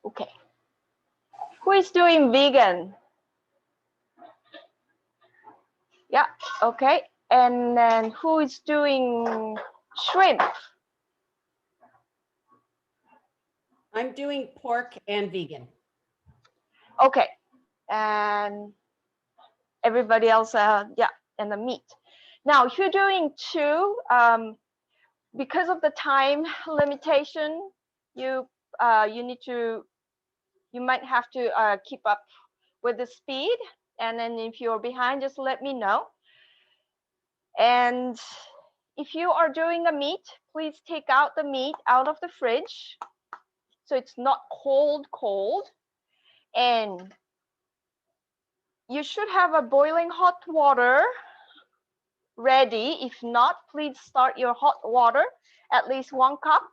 Okay. Who is doing vegan? Yeah, okay. And then who is doing shrimp? I'm doing pork and vegan. Okay. And everybody else, yeah, and the meat. Now, if you're doing two, because of the time limitation, you might have to keep up with the speed. And then if you're behind, just let me know. And if you are doing a meat, please take out the meat out of the fridge so it's not cold. And you should have a boiling hot water ready. If not, please start your hot water, at least 1 cup.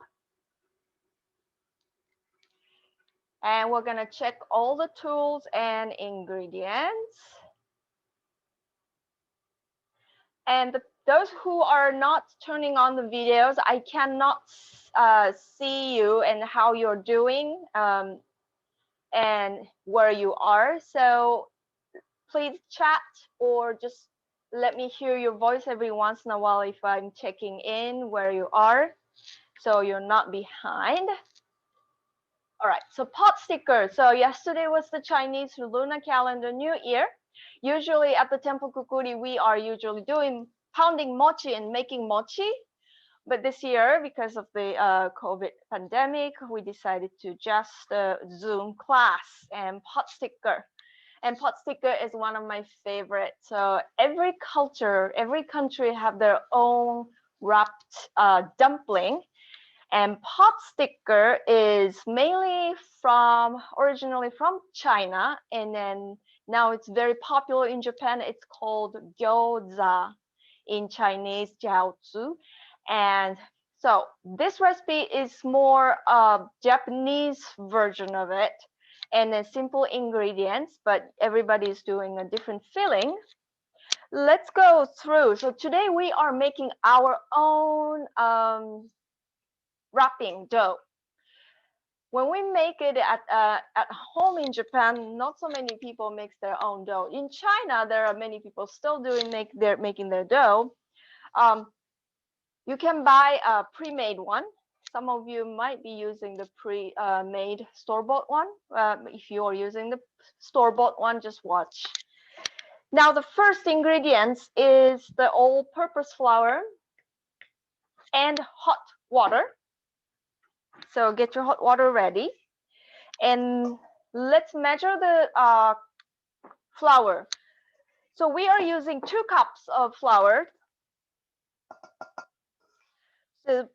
And we're gonna check all the tools and ingredients. And those who are not turning on the videos, I cannot see you and how you're doing and where you are. So please chat or just let me hear your voice every once in a while if I'm checking in where you are, so you're not behind. All right, so pot sticker. So yesterday was the Chinese lunar calendar New Year. Usually at the Temple Kukuri, we are usually doing pounding mochi and making mochi. But this year, because of the COVID pandemic, we decided to just Zoom class and pot sticker. And pot sticker is one of my favorites. So every culture, every country have their own wrapped dumpling. And pot sticker is mainly originally from China, and then now it's very popular in Japan. It's called gyoza in Chinese, jiaozi. And so this recipe is more Japanese version of it, and then simple ingredients, but everybody's doing a different filling. Let's go through. So today we are making our own wrapping dough. When we make it at home in Japan, not so many people make their own dough. In China, there are many people still making their dough. You can buy a pre-made one. Some of you might be using the pre-made store-bought one. If you are using the store-bought one, just watch. Now, the first ingredients is the all-purpose flour and hot water. So get your hot water ready. And let's measure the flour. So we are using 2 cups of flour. So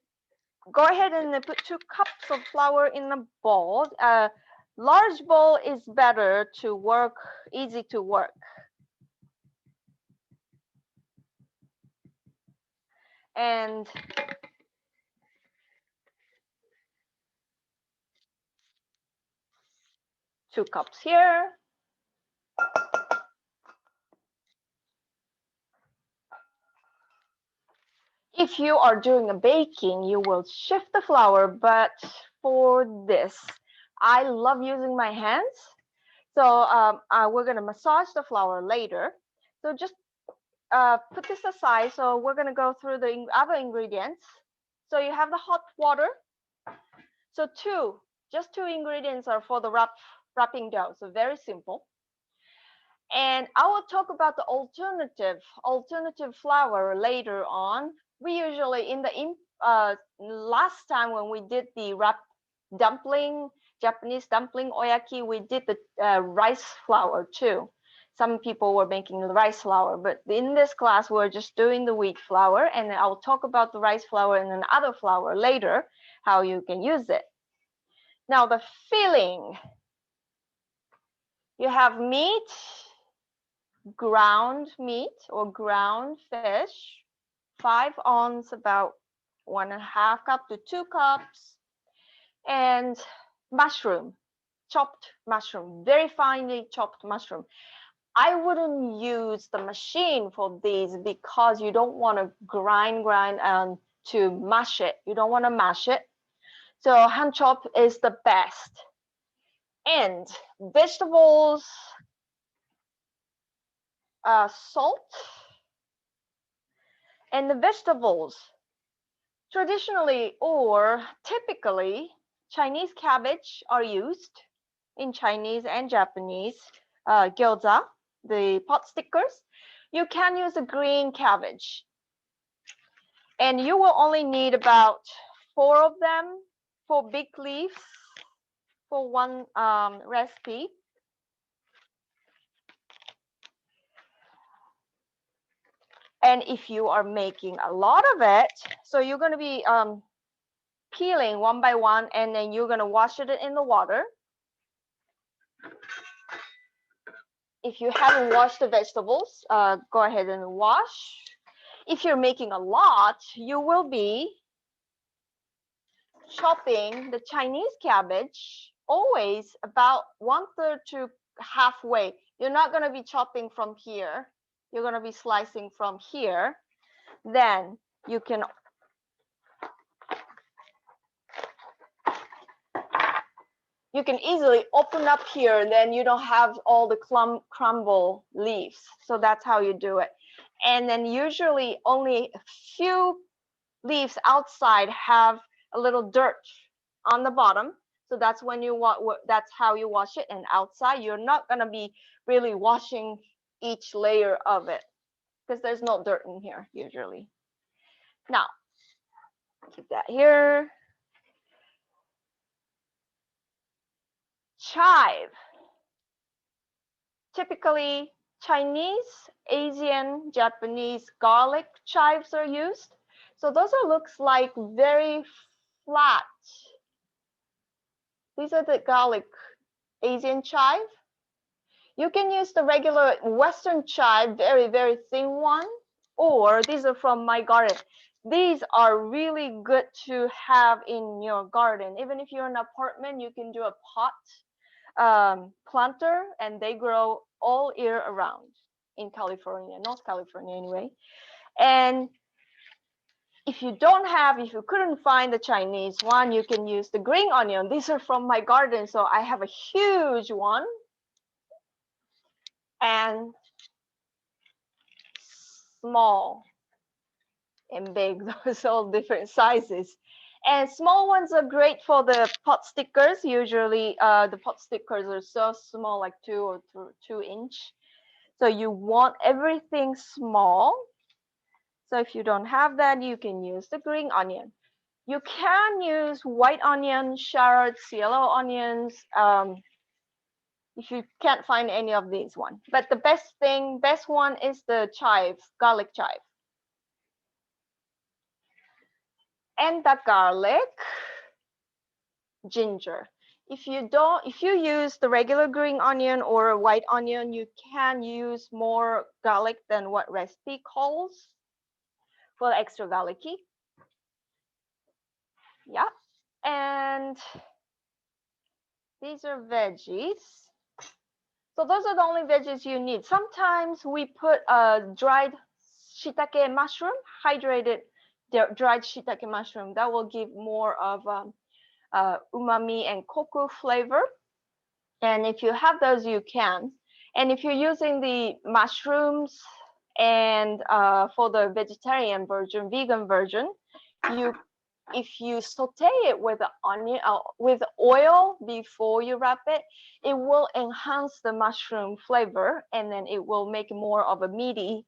go ahead and put 2 cups of flour in a bowl. Large bowl is better to work, easy to work. And two cups here. If you are doing a baking, you will shift the flour, but for this, I love using my hands. So we're gonna massage the flour later. So just put this aside. So we're gonna go through the other ingredients. So you have the hot water. So just two ingredients are for the wrapping dough. So very simple. And I will talk about the alternative flour later on. We usually last time when we did the dumpling, Japanese dumpling oyaki, we did the rice flour too. Some people were making the rice flour, but in this class we're just doing the wheat flour, and I'll talk about the rice flour and another flour later, how you can use it. Now the filling, you have meat, ground meat or ground fish, 5 ounces, about 1.5 cup to 2 cups, and mushroom, chopped mushroom, very finely chopped mushroom. I wouldn't use the machine for these because you don't want to grind and to mash it. You don't want to mash it. So hand chop is the best. And vegetables, salt, and the vegetables traditionally or typically Chinese cabbage are used in Chinese and Japanese gyoza, the pot stickers. You can use a green cabbage, and you will only need about 4 of them, 4 big leaves for one recipe. And if you are making a lot of it, so you're going to be peeling one by one, and then you're going to wash it in the water. If you haven't washed the vegetables, go ahead and wash. If you're making a lot, you will be chopping the Chinese cabbage always about 1/3 to halfway. You're not going to be chopping from here. You're going to be slicing from here. Then you can easily open up here, and then you don't have all the crumble leaves. So that's how you do it. And then usually only a few leaves outside have a little dirt on the bottom. So that's when that's how you wash it. And outside, you're not gonna be really washing each layer of it because there's no dirt in here usually. Now, keep that here. Chive. Typically, Chinese, Asian, Japanese garlic chives are used. So those looks like very flat. These are the garlic Asian chive. You can use the regular Western chive, very, very thin one, or these are from my garden. These are really good to have in your garden. Even if you're in an apartment, you can do a pot planter, and they grow all year around in California, North California anyway. And if you couldn't find the Chinese one, you can use the green onion. These are from my garden, so I have a huge one. And small and big, those all different sizes. And small ones are great for the pot stickers. Usually the pot stickers are so small, like 2 inch. So you want everything small. So if you don't have that, you can use the green onion. You can use white onion, shallots, yellow onions, if you can't find any of these one. But the best one is the chive, garlic chive. And the garlic, ginger. If you use the regular green onion or white onion, you can use more garlic than what recipe calls for extra garlicky. Yeah. And these are veggies. So those are the only veggies you need. Sometimes we put dried shiitake mushroom, hydrated dried shiitake mushroom. That will give more of umami and koku flavor. And if you have those, you can. And if you're using the mushrooms and for the vegetarian version, vegan version, if you saute it with the onion with oil before you wrap it, it will enhance the mushroom flavor, and then it will make more of a meaty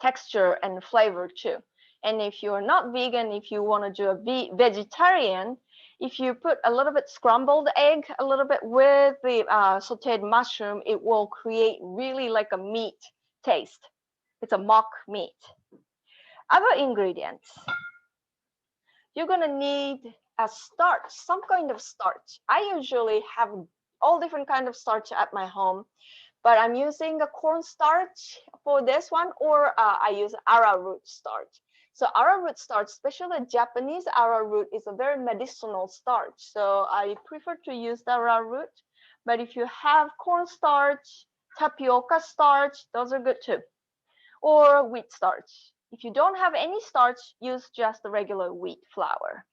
texture and flavor too. And if you're not vegan, if you want to do a vegetarian, if you put a little bit scrambled egg, a little bit with the sauteed mushroom, it will create really like a meat taste. It's a mock meat. Other ingredients. You're gonna need a starch, some kind of starch. I usually have all different kind of starch at my home, but I'm using a cornstarch for this one, or I use arrowroot starch. So arrowroot starch, especially Japanese arrowroot, is a very medicinal starch. So I prefer to use the arrowroot. But if you have cornstarch, tapioca starch, those are good too. Or wheat starch. If you don't have any starch, use just the regular wheat flour.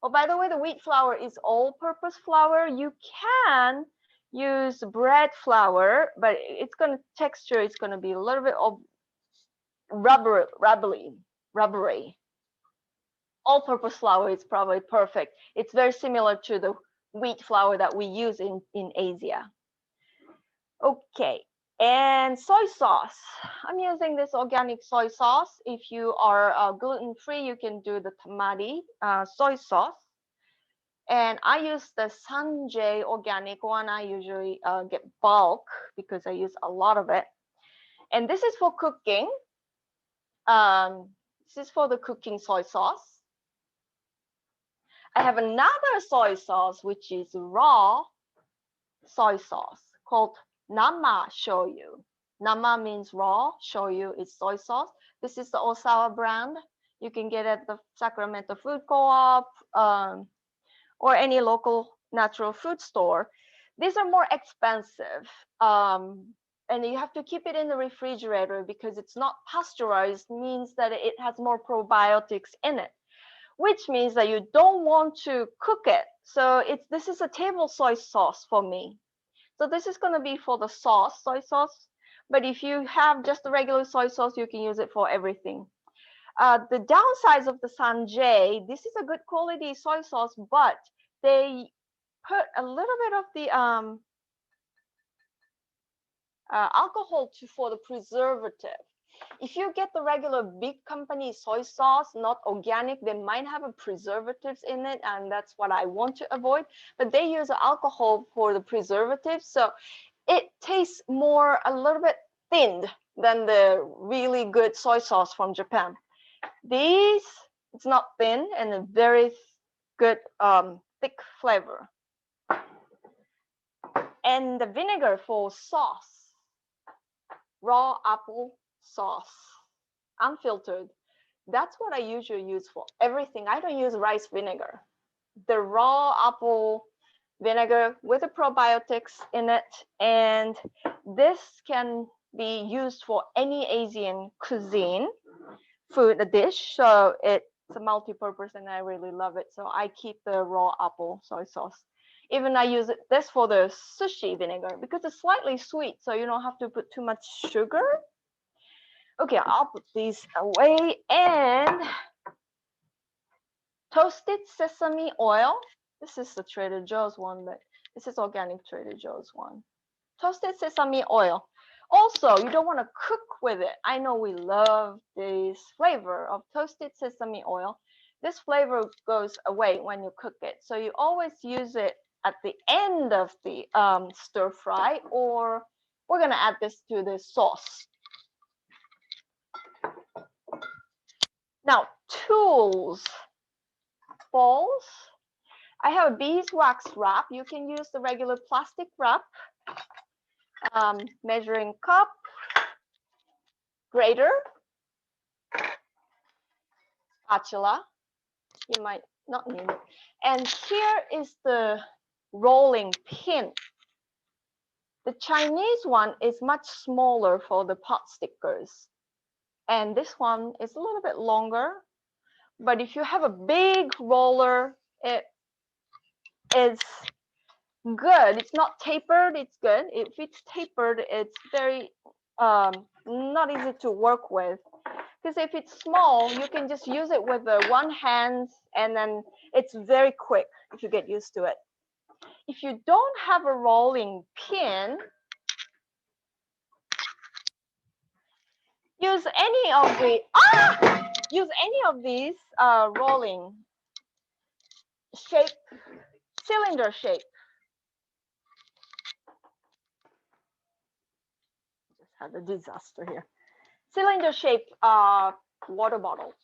Oh, by the way, the wheat flour is all-purpose flour. You can use bread flour, but it's gonna texture. It's gonna be a little bit of rubbery. All-purpose flour is probably perfect. It's very similar to the wheat flour that we use in Asia. Okay, and soy sauce. I'm using this organic soy sauce. If you are gluten-free, you can do the tamari soy sauce. And I use the Sanjay organic one. I usually get bulk because I use a lot of it. And this is for cooking. This is for the cooking soy sauce. I have another soy sauce, which is raw soy sauce called Nama shoyu. Nama means raw, shoyu is soy sauce. This is the Osawa brand. You can get it at the Sacramento Food Co-op or any local natural food store. These are more expensive. And you have to keep it in the refrigerator because it's not pasteurized, means that it has more probiotics in it, which means that you don't want to cook it. So this is a table soy sauce for me. So this is going to be for the sauce, soy sauce. But if you have just the regular soy sauce, you can use it for everything. The downsides of the Sanjay, this is a good quality soy sauce, but they put a little bit of the alcohol for the preservative. If you get the regular big company soy sauce, not organic, they might have a preservatives in it, and that's what I want to avoid. But they use alcohol for the preservative, so it tastes more a little bit thinned than the really good soy sauce from Japan. These, it's not thin and a very good thick flavor. And the vinegar for sauce, raw apple sauce, unfiltered. That's what I usually use for everything. I don't use rice vinegar. The raw apple vinegar with the probiotics in it, and this can be used for any Asian cuisine food, a dish. So it's a multi-purpose, and I really love it. So I keep the raw apple soy sauce. Even I use this for the sushi vinegar because it's slightly sweet, so you don't have to put too much sugar. Okay, I'll put these away. And toasted sesame oil. This is the Trader Joe's one, but this is organic Trader Joe's one. Toasted sesame oil. Also, you don't want to cook with it. I know we love this flavor of toasted sesame oil. This flavor goes away when you cook it. So you always use it at the end of the stir fry, or we're going to add this to the sauce. Now, tools. Balls. I have a beeswax wrap. You can use the regular plastic wrap. Measuring cup, grater, spatula. You might not need it. And here is the rolling pin. The Chinese one is much smaller for the pot stickers. And this one is a little bit longer. But if you have a big roller, it is good. It's not tapered, it's good. If it's tapered, it's very not easy to work with. Because if it's small, you can just use it with the one hand, and then it's very quick if you get used to it. If you don't have a rolling pin, use any of these rolling shape, cylinder shape. Just had a disaster here. Cylinder shape water bottle,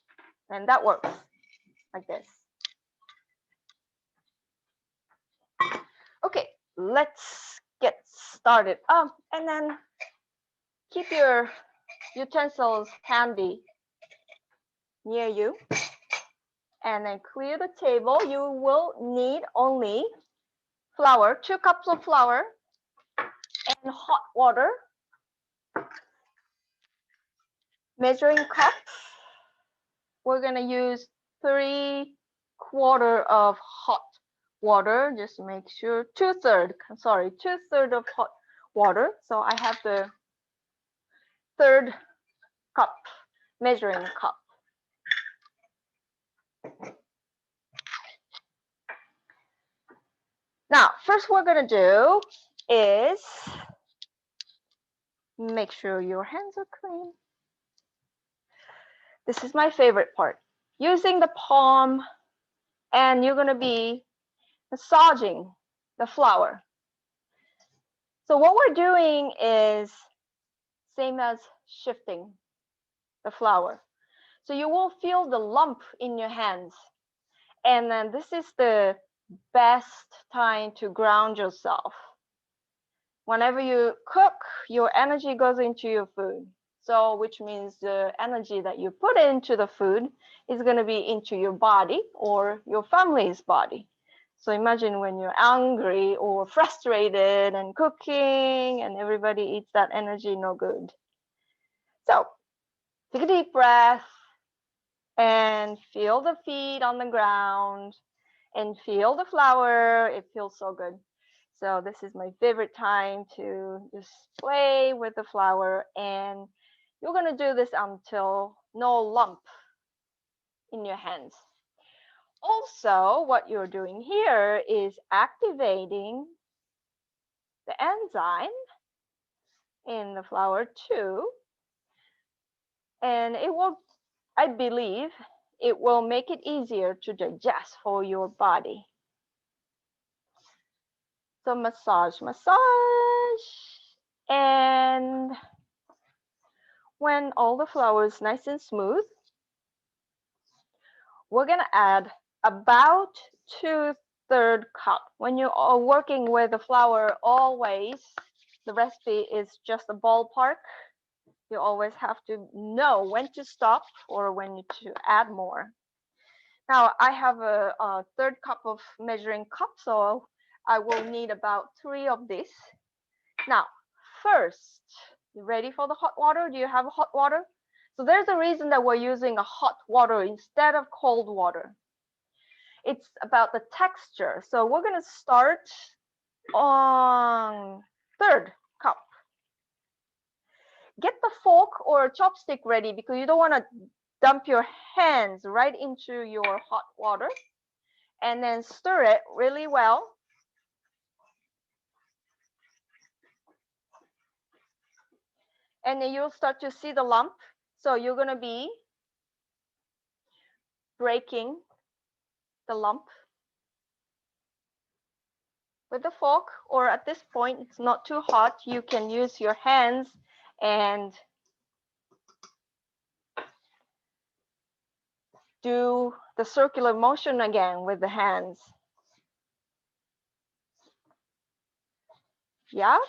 and that works like this. Okay, let's get started. And then keep your utensils handy near you, and then clear the table. You will need only flour, 2 cups of flour, and hot water. Measuring cup, we're gonna use 3/4 water of hot water. Just make sure 2/3, sorry, 2/3 of hot water. So I have the third cup, measuring cup. Now, first we're gonna do is make sure your hands are clean. This is my favorite part. Using the palm, and you're gonna be massaging the flour. So what we're doing is same as shifting the flour. So you will feel the lump in your hands. And then this is the best time to ground yourself. Whenever you cook, your energy goes into your food. So which means the energy that you put into the food is going to be into your body or your family's body. So imagine when you're angry or frustrated and cooking and everybody eats that energy, no good. So take a deep breath and feel the feet on the ground and feel the flour. It feels so good. So this is my favorite time to just play with the flour, and you're gonna do this until no lump in your hands. Also, what you're doing here is activating the enzyme in the flour too, and it will, I believe, it will make it easier to digest for your body. So massage, massage. And when all the flour is nice and smooth, we're gonna add about 2/3 cup. When you are working with the flour, always, the recipe is just a ballpark. You always have to know when to stop or when to add more. Now I have a 1/3 cup of measuring cup, so I will need about 3 of this. Now, first, you ready for the hot water? Do you have hot water? So there's a reason that we're using a hot water instead of cold water. It's about the texture. So we're going to start on 1/3 cup. Get the fork or chopstick ready because you don't want to dump your hands right into your hot water. And then stir it really well. And then you'll start to see the lump. So you're going to be breaking the lump with the fork, or at this point it's not too hot, you can use your hands and do the circular motion again with the hands. Yeah,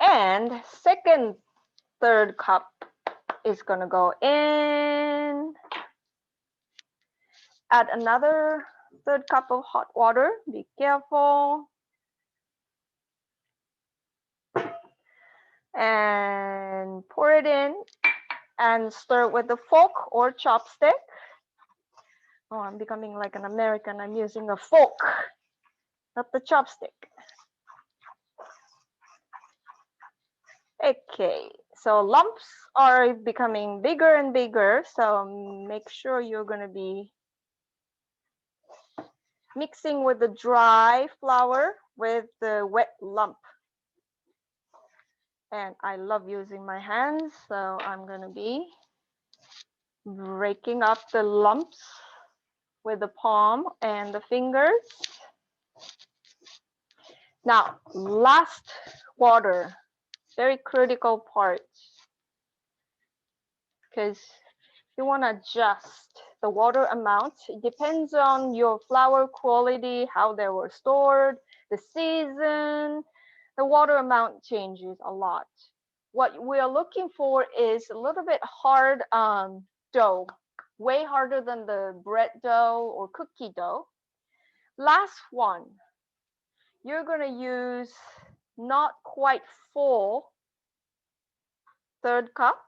and second 1/3 cup is gonna go in. Add another 1/3 cup of hot water. Be careful. And pour it in and stir it with the fork or chopstick. Oh, I'm becoming like an American. I'm using a fork, not the chopstick. Okay, so lumps are becoming bigger and bigger, so make sure you're going to be mixing with the dry flour with the wet lump. And I love using my hands, so I'm going to be breaking up the lumps with the palm and the fingers. Now, last water, very critical part, because you want to adjust the water amount. It depends on your flour quality, how they were stored, the season. The water amount changes a lot. What we are looking for is a little bit hard dough, way harder than the bread dough or cookie dough. Last one, you're going to use not quite full 1/3 cup.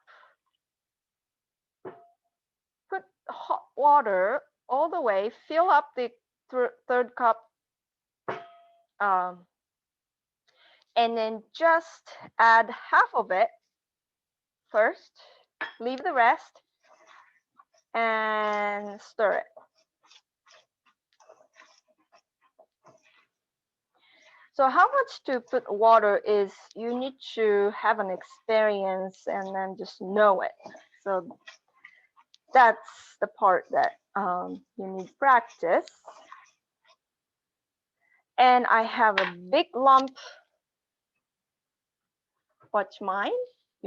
Put hot water all the way, fill up the third cup, and then just add half of it first, leave the rest, and stir it. So how much to put water is you need to have an experience and then just know it. So that's the part that you need practice. And I have a big lump. Watch mine.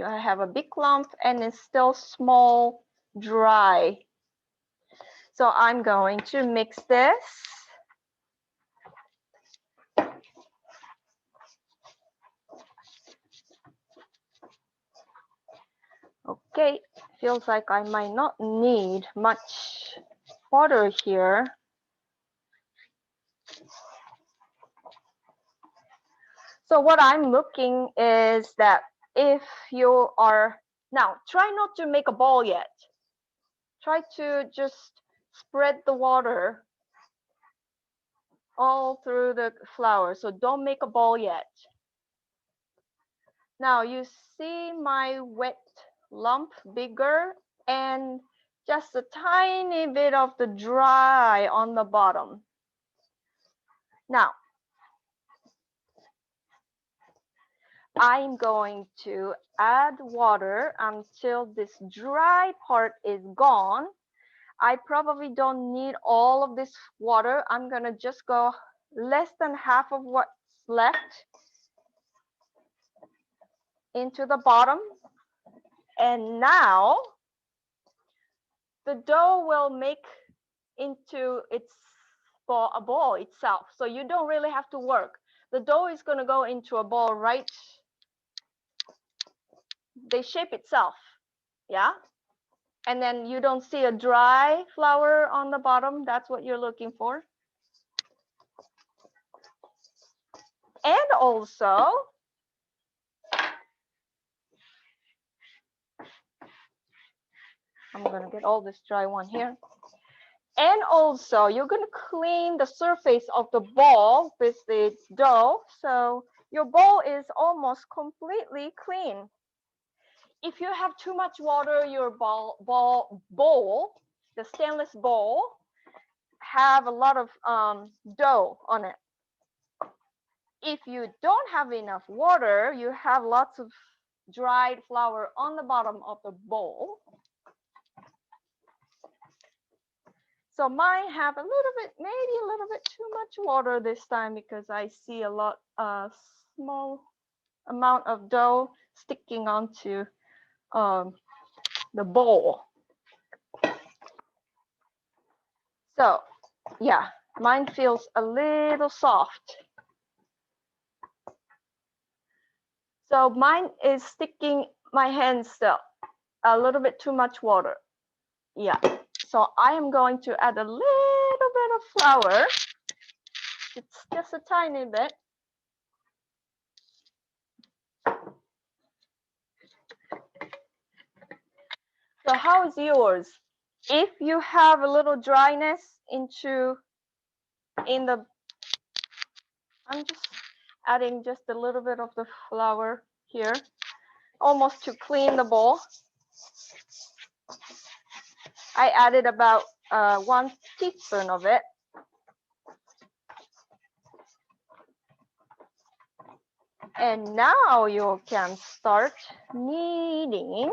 I have a big lump and it's still small, dry. So I'm going to mix this. Okay, feels like I might not need much water here. So what I'm looking is that if you are, now try not to make a ball yet. Try to just spread the water all through the flour. So don't make a ball yet. Now you see my wet lump bigger and just a tiny bit of the dry on the bottom. Now, I'm going to add water until this dry part is gone. I probably don't need all of this water. I'm gonna just go less than half of what's left into the bottom. And now the dough will make into a ball itself. So you don't really have to work. The dough is gonna go into a ball, right? They shape itself, yeah? And then you don't see a dry flour on the bottom. That's what you're looking for. And also, I'm gonna get all this dry one here. And also, you're gonna clean the surface of the ball with the dough. So your bowl is almost completely clean. If you have too much water, your bowl, the stainless bowl, have a lot of dough on it. If you don't have enough water, you have lots of dried flour on the bottom of the bowl. So mine have a little bit, maybe a little bit too much water this time because I see a lot, small amount of dough sticking onto the bowl. So yeah, mine feels a little soft. So mine is sticking my hands still, a little bit too much water. Yeah, so I am going to add a little bit of flour. It's just a tiny bit. So how is yours? If you have a little dryness in the, I'm just adding just a little bit of the flour here, almost to clean the bowl. I added about 1 teaspoon of it. And now you can start kneading.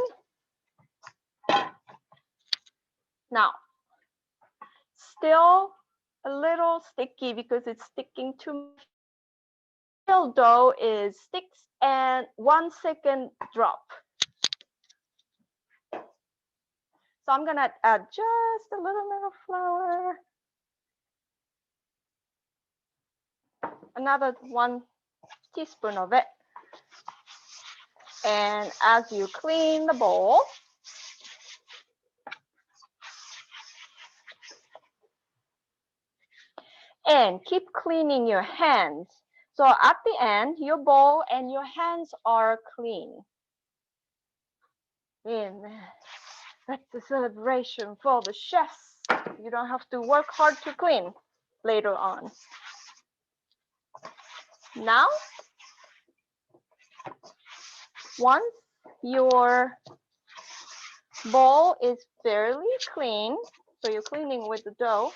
Now, still a little sticky because it's sticking too much. Real dough is sticks and 1 second drop. So I'm gonna add just a little bit of flour. Another 1 teaspoon of it. And as you clean the bowl, and keep cleaning your hands. So at the end, your bowl and your hands are clean. And that's the celebration for the chefs. You don't have to work hard to clean later on. Now, once your bowl is fairly clean, so you're cleaning with the dough.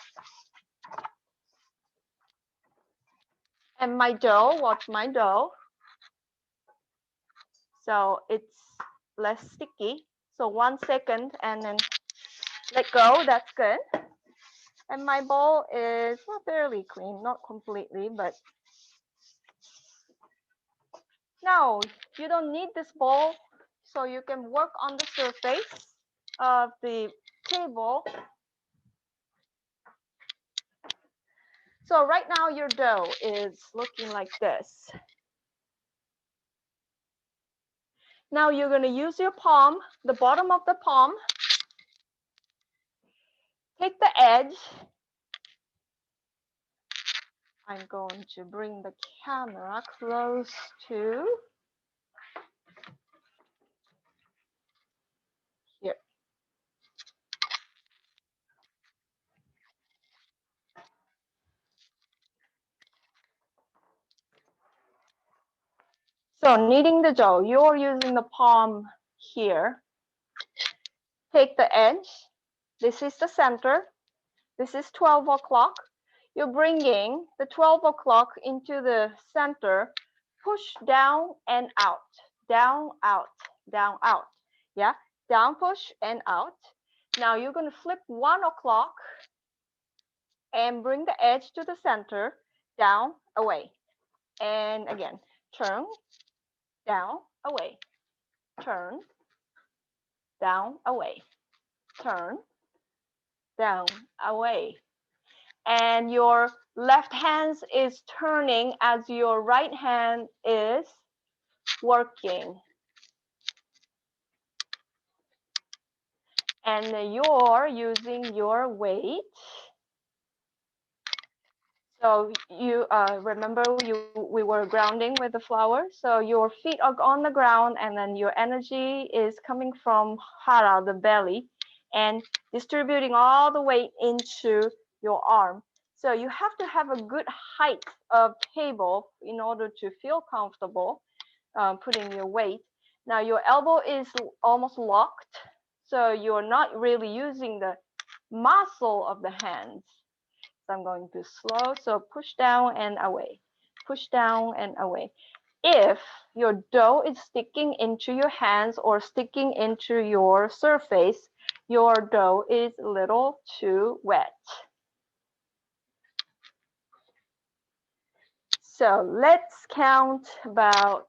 And my dough, watch my dough. So it's less sticky. So 1 second and then let go, that's good. And my bowl is not fairly clean, not completely, but now you don't need this bowl, so you can work on the surface of the table. So right now your dough is looking like this. Now you're going to use your palm, the bottom of the palm. Take the edge. I'm going to bring the camera close to here. So kneading the dough, you're using the palm here. Take the edge. This is the center. This is 12 o'clock. You're bringing the 12 o'clock into the center. Push down and out. Down, out, down, out. Yeah, down, push, and out. Now you're going to flip 1 o'clock and bring the edge to the center. Down, away. And again, turn, down, away. Turn, down, away. Turn, down, away. And your left hand is turning as your right hand is working. And you're using your weight. So you remember we were grounding with the flour. So your feet are on the ground, and then your energy is coming from hara, the belly, and distributing all the weight into your arm. So you have to have a good height of table in order to feel comfortable putting your weight. Now your elbow is almost locked, so you're not really using the muscle of the hands. So I'm going to slow, so push down and away, push down and away. If your dough is sticking into your hands or sticking into your surface, your dough is a little too wet. So let's count about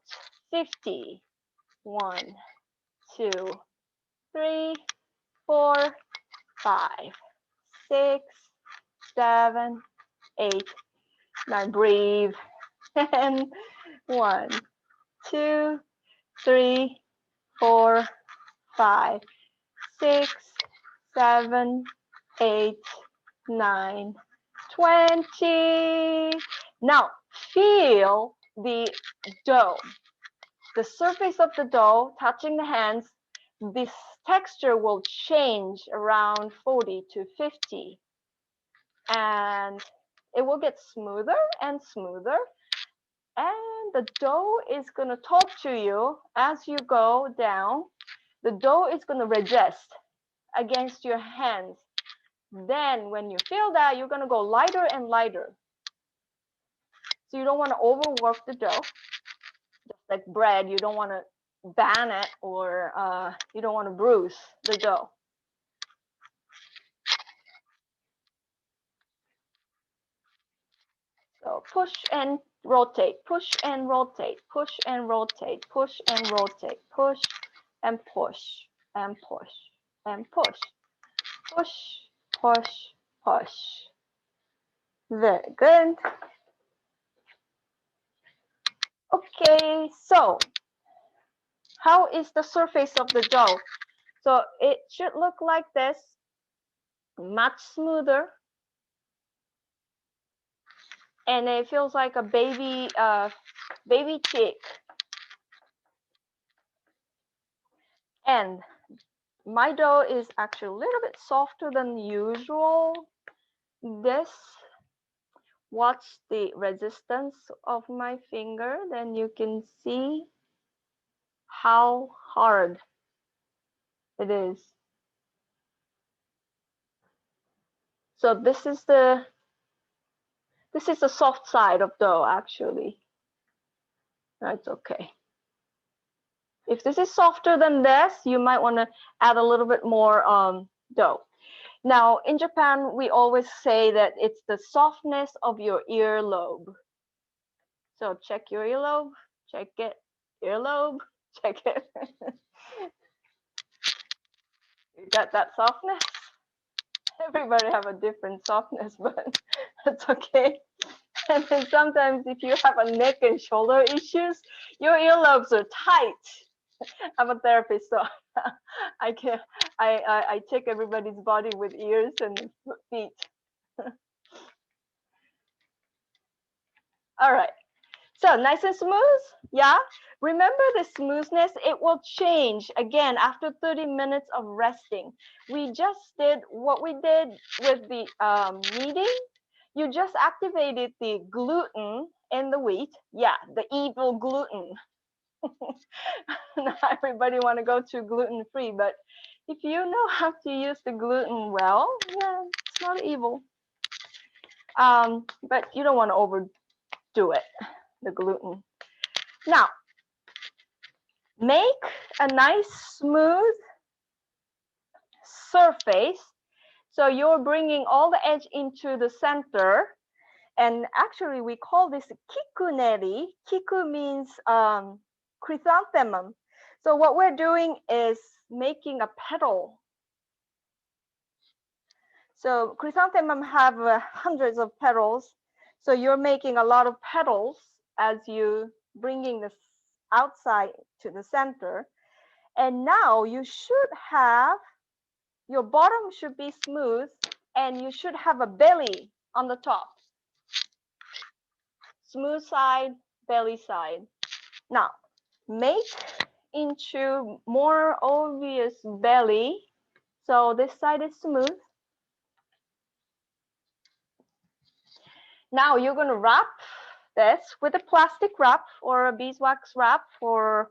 50. 1, 2, 3, 4, 5, 6, 7, 8. Now breathe. And 1, 2, 3, 4, 5, 6, 7, 8, 9, 20. Now feel the dough. The surface of the dough touching the hands, this texture will change around 40 to 50. And it will get smoother and smoother. And the dough is going to talk to you as you go down. The dough is going to resist against your hands. Then when you feel that, you're going to go lighter and lighter. So you don't want to overwork the dough. Just like bread, you don't want to bang it, or you don't want to bruise the dough. So push and rotate, push and rotate, push and rotate, push and rotate, push and push and push and push, push, push, push. Very good. Okay, so how is the surface of the dough? So it should look like this, much smoother. And it feels like a baby chick. And my dough is actually a little bit softer than usual. This, watch the resistance of my finger, then you can see how hard it is. So this is the soft side of dough actually. That's okay. If this is softer than this, you might want to add a little bit more dough. Now, in Japan, we always say that it's the softness of your earlobe. So check your earlobe, check it, earlobe, check it. You got that softness? Everybody have a different softness, but that's okay. And then sometimes if you have a neck and shoulder issues, your earlobes are tight. I'm a therapist, so I check everybody's body with ears and feet. All right. So nice and smooth, yeah? Remember the smoothness, it will change again after 30 minutes of resting. We just did what we did with the kneading. You just activated the gluten in the wheat. Yeah, the evil gluten. Not everybody want to go to gluten-free, but if you know how to use the gluten well, yeah, it's not evil. But you don't want to overdo it, the gluten. Now, make a nice smooth surface. So you're bringing all the edge into the center. And actually, we call this kikuneri. Kiku means chrysanthemum. So what we're doing is making a petal. So chrysanthemum have hundreds of petals. So you're making a lot of petals as you bringing this outside to the center. And now you should have, your bottom should be smooth and you should have a belly on the top. Smooth side, belly side. Now, make into more obvious belly. So this side is smooth. Now you're going to wrap this with a plastic wrap or a beeswax wrap or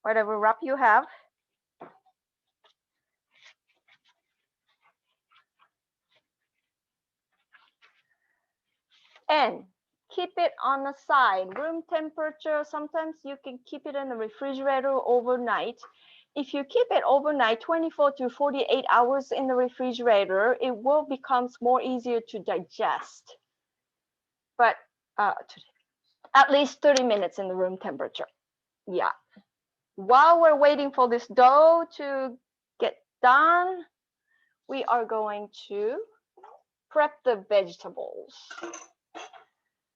whatever wrap you have. And keep it on the side, room temperature. Sometimes you can keep it in the refrigerator overnight. If you keep it overnight, 24 to 48 hours in the refrigerator, it will become more easier to digest. But at least 30 minutes in the room temperature. Yeah. While we're waiting for this dough to get done, we are going to prep the vegetables.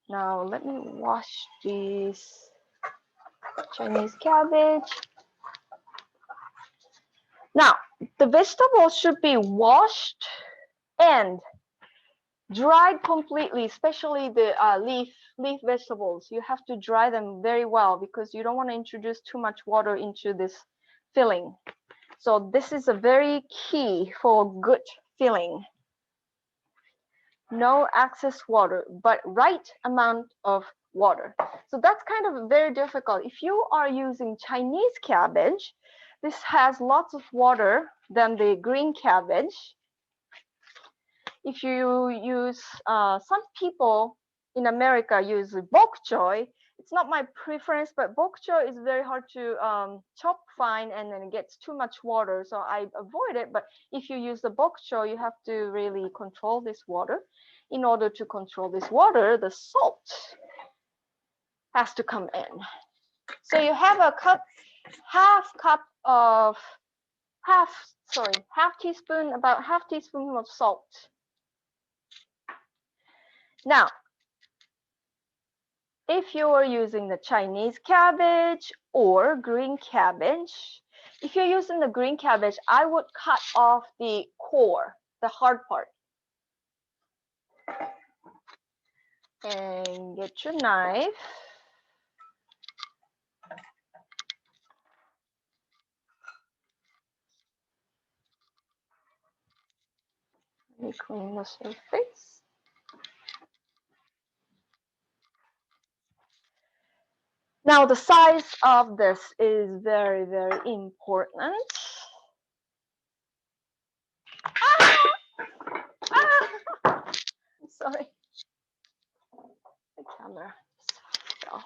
Now let me wash these Chinese cabbage. Now the vegetables should be washed and dried completely, especially the leaf vegetables. You have to dry them very well because you don't want to introduce too much water into this filling. So this is a very key for good filling. No excess water, but right amount of water. So that's kind of very difficult. If you are using Chinese cabbage, this has lots of water than the green cabbage. If you use, some people in America use bok choy. It's not my preference, but bok choy is very hard to chop fine and then it gets too much water. So I avoid it. But if you use the bok choy, you have to really control this water. In order to control this water, the salt has to come in. So you have a cup, half teaspoon, about half teaspoon of salt. Now, if you are using the Chinese cabbage or green cabbage, if you're using the green cabbage, I would cut off the core, the hard part. And get your knife. clean the surface. Now the size of this is very, very important. Ah! Ah! I'm sorry. The camera fell.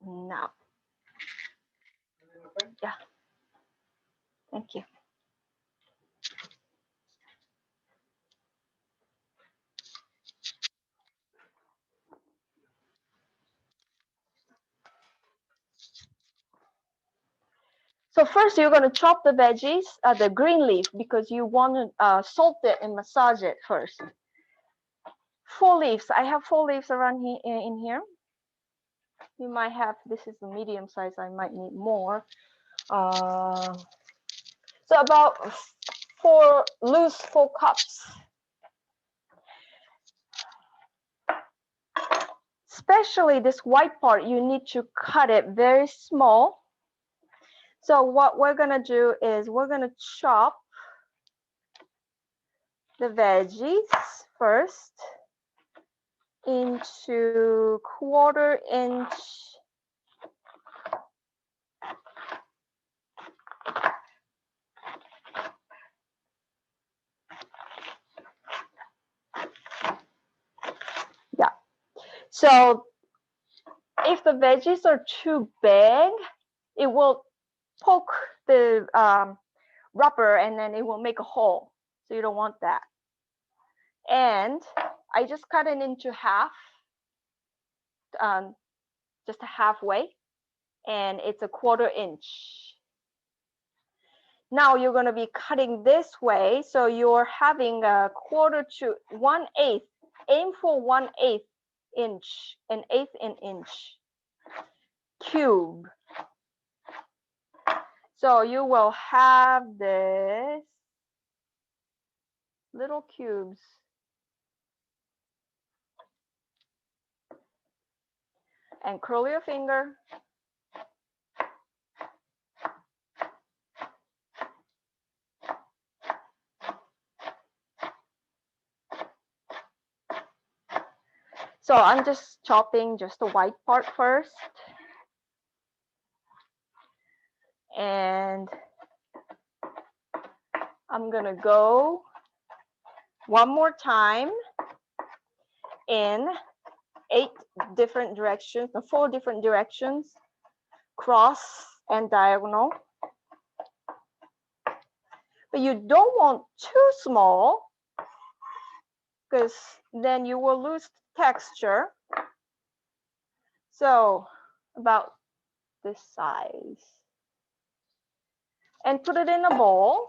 Now. Yeah. Thank you. So first you're going to chop the veggies, the green leaf, because you want to salt it and massage it first. 4 leaves. I have 4 leaves around in here. You might have, this is the medium size, I might need more. So about 4 loose 4 cups. Especially this white part, you need to cut it very small. So what we're gonna do is we're gonna chop the veggies first into 1/4 inch yeah. So if the veggies are too big, it will poke the rubber and then it will make a hole. So you don't want that. And I just cut it into half, just halfway, and it's a 1/4 inch. Now you're going to be cutting this way, so you're having a 1/4 to 1/8. Aim for 1/8 inch, 1/8 inch cube. So you will have this little cubes. And curl your finger. So I'm just chopping just the white part first. And I'm gonna go one more time in 8 different directions, 4 different directions, cross and diagonal. But you don't want too small because then you will lose texture. So about this size. And put it in a bowl.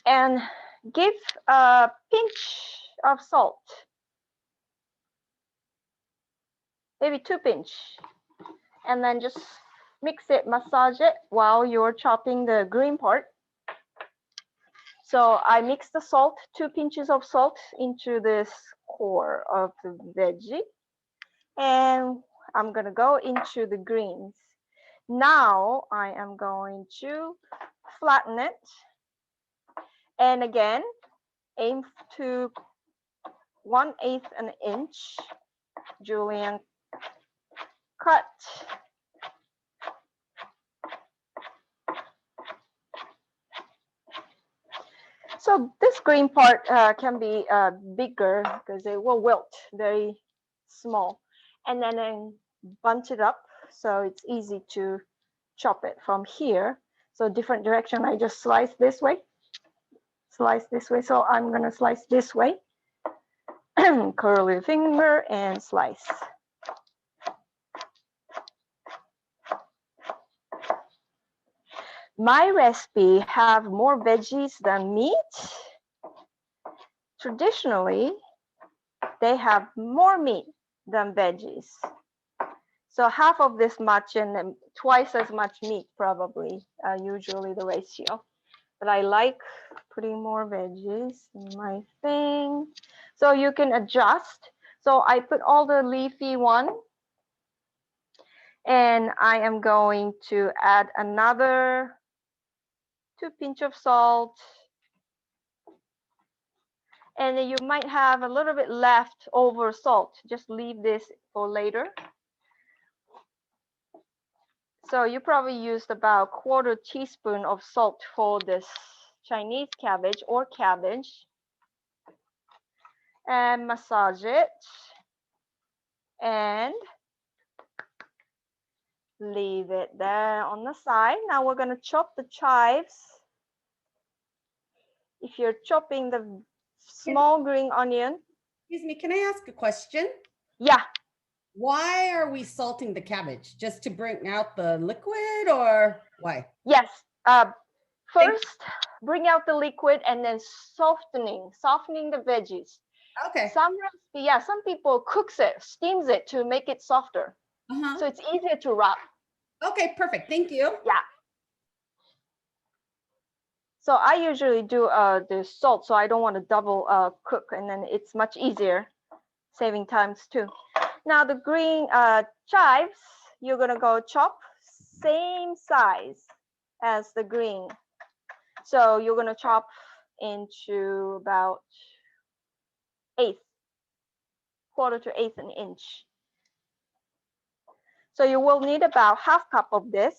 And give a pinch of salt. Maybe 2 pinch. And then just mix it, massage it while you're chopping the green part. So I mix the salt, 2 pinches of salt into this core of the veggie. And I'm gonna go into the greens. Now I am going to flatten it. And again, aim to 1/8 an inch julienne cut. So this green part can be bigger because it will wilt very small. And then I bunch it up so it's easy to chop it from here. So different direction, I just slice this way. Slice this way. So I'm gonna slice this way. Curl your finger and slice. My recipe have more veggies than meat. Traditionally, they have more meat than veggies. So half of this much and twice as much meat probably, usually the ratio. But I like putting more veggies in my thing. So you can adjust. So I put all the leafy one, and I am going to add another 2 pinch of salt. And you might have a little bit left over salt. Just leave this for later. So you probably used about 1/4 teaspoon of salt for this Chinese cabbage or cabbage. And massage it. And leave it there on the side. Now we're going to chop the chives. If you're chopping the small green onion. Excuse me, can I ask a question? Yeah. Why are we salting the cabbage? Just to bring out the liquid, or why? Yes. First, bring out the liquid and then softening the veggies. Okay. Some people cooks it, steams it to make it softer. So it's easier to wrap. Okay, perfect. Thank you. Yeah. So I usually do the salt, so I don't want to double cook, and then it's much easier, saving times too. Now the green chives, you're gonna go chop same size as the green. So you're gonna chop into about 1/4 to 1/8 an inch. So you will need about 1/2 cup of this.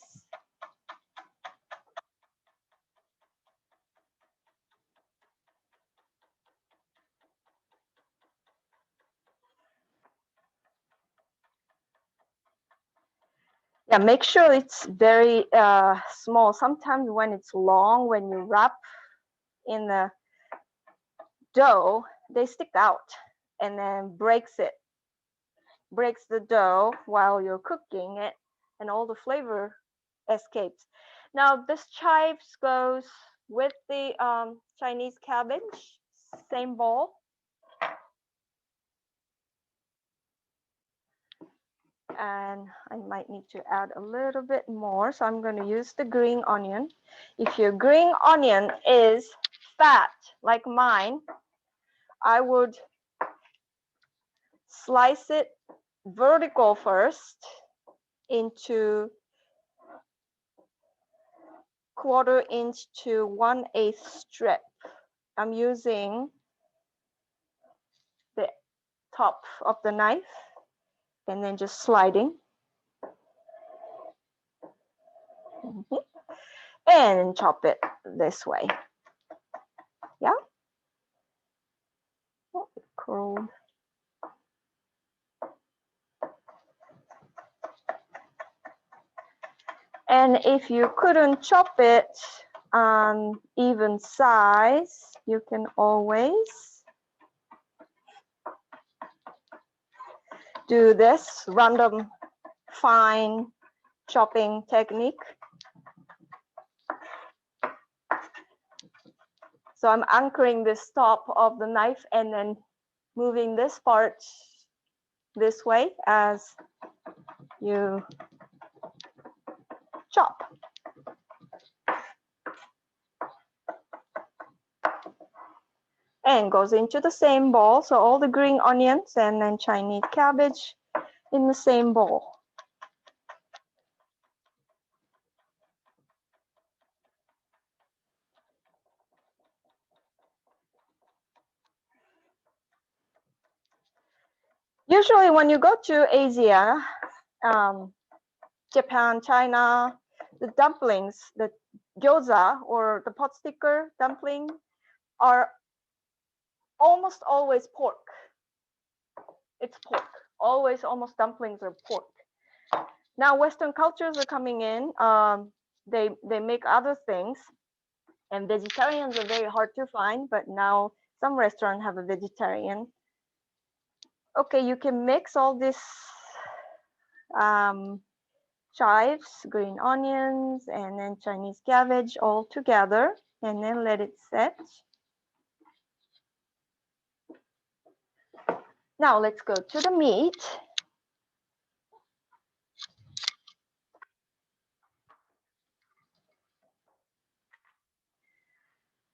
Yeah, make sure it's very small. Sometimes when it's long, when you wrap in the dough, they stick out and then breaks the dough while you're cooking it, and all the flavor escapes. Now this chives goes with the Chinese cabbage, same bowl. And I might need to add a little bit more, so I'm going to use the green onion. If your green onion is fat like mine, I would slice it vertical first into 1/4 inch to 1/8 strip. I'm using the top of the knife and then just sliding. And chop it this way. Yeah. Oh, it curled. And if you couldn't chop it on even size, you can always do this random fine chopping technique. So I'm anchoring this top of the knife and then moving this part this way as you chop. And goes into the same bowl. So all the green onions and then Chinese cabbage in the same bowl. Usually when you go to Asia, Japan, China, the dumplings, the gyoza or the potsticker dumpling are almost always pork. It's pork. Always, almost dumplings are pork. Now Western cultures are coming in. They make other things, and vegetarians are very hard to find. But now some restaurants have a vegetarian. Okay, you can mix all this chives, green onions, and then Chinese cabbage all together, and then let it set. Now let's go to the meat.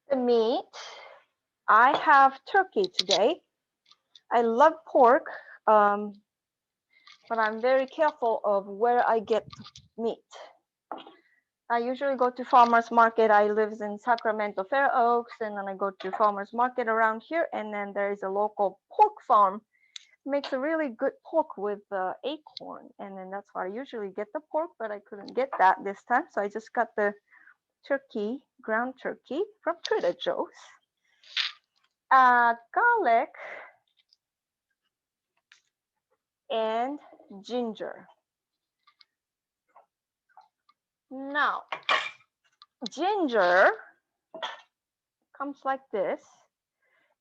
The meat, I have turkey today. I love pork, but I'm very careful of where I get meat. I usually go to farmers market. I live in Sacramento, Fair Oaks, and then I go to farmers market around here. And then there is a local pork farm. Makes a really good pork with acorn, and then that's why I usually get the pork, but I couldn't get that this time, so I just got the turkey, ground turkey from Trader Joe's. Garlic and ginger. Now, ginger comes like this,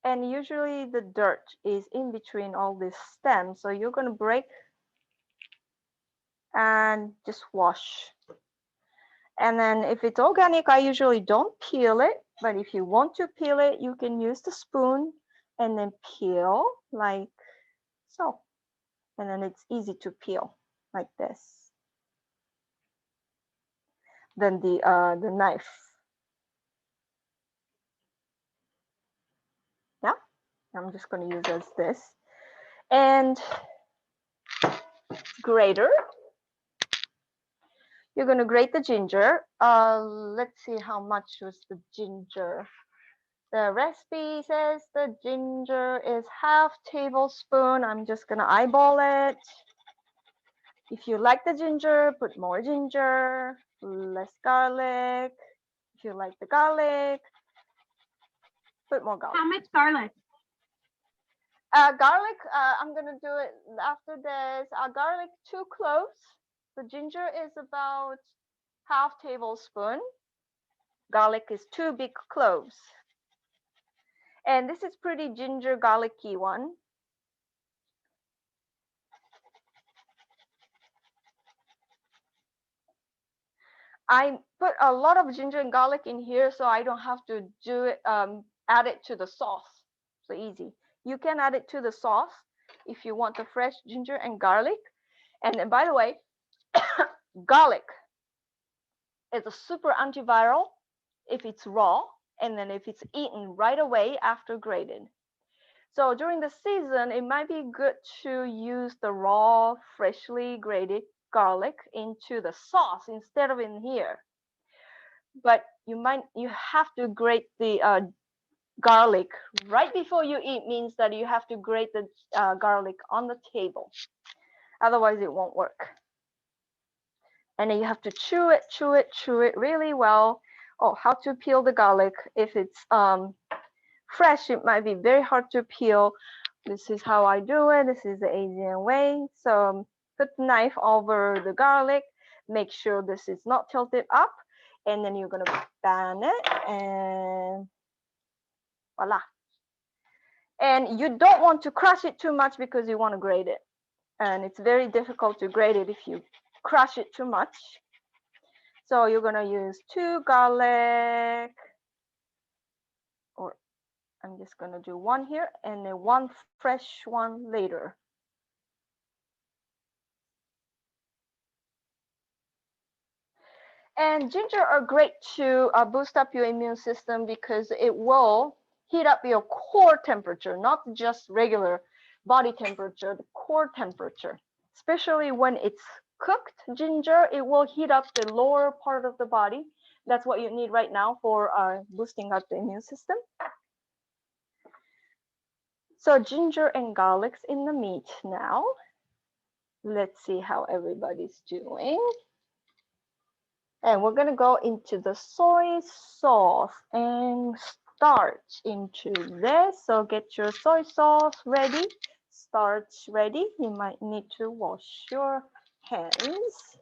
and usually the dirt is in between all these stems, so you're going to break and just wash. And then if it's organic, I usually don't peel it, but if you want to peel it, you can use the spoon and then peel like so. And then it's easy to peel like this. Then the knife. Yeah, I'm just going to use as this. And grater. You're going to grate the ginger. Let's see how much was the ginger. The recipe says the ginger is half tablespoon. I'm just going to eyeball it. If you like the ginger, put more ginger, less garlic. If you like the garlic, put more garlic. How much garlic? Garlic, I'm gonna do it after this. Garlic, 2 cloves. The ginger is about half tablespoon. Garlic is 2 big cloves. And this is pretty ginger garlicky one. I put a lot of ginger and garlic in here so I don't have to do it, add it to the sauce. So easy. You can add it to the sauce if you want the fresh ginger and garlic. And then, by the way, garlic is a super antiviral if it's raw, and then if it's eaten right away after grated. So during the season, it might be good to use the raw, freshly grated garlic into the sauce instead of in here. But you have to grate the garlic right before you eat, means that you have to grate the garlic on the table. Otherwise, it won't work. And then you have to chew it really well. Oh, how to peel the garlic. If it's fresh, it might be very hard to peel. This is how I do it. This is the Asian way. So put the knife over the garlic. Make sure this is not tilted up. And then you're going to pan it and voila. And you don't want to crush it too much because you want to grate it. And it's very difficult to grate it if you crush it too much. So you're going to use 2 garlic, or I'm just going to do 1 here and then 1 fresh one later. And ginger are great to boost up your immune system because it will heat up your core temperature, not just regular body temperature, the core temperature. Especially when it's cooked ginger, it will heat up the lower part of the body. That's what you need right now for boosting up the immune system. So ginger and garlic's in the meat now. Let's see how everybody's doing. And we're going to go into the soy sauce and starch into this. So get your soy sauce ready, starch ready. You might need to wash your hands.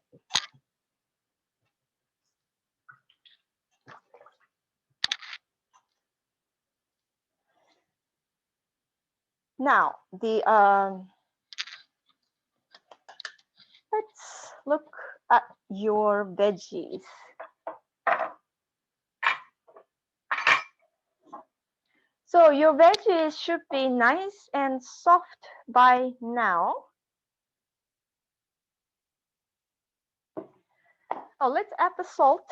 Now, let's look at your veggies. So your veggies should be nice and soft by now. Oh, let's add the salt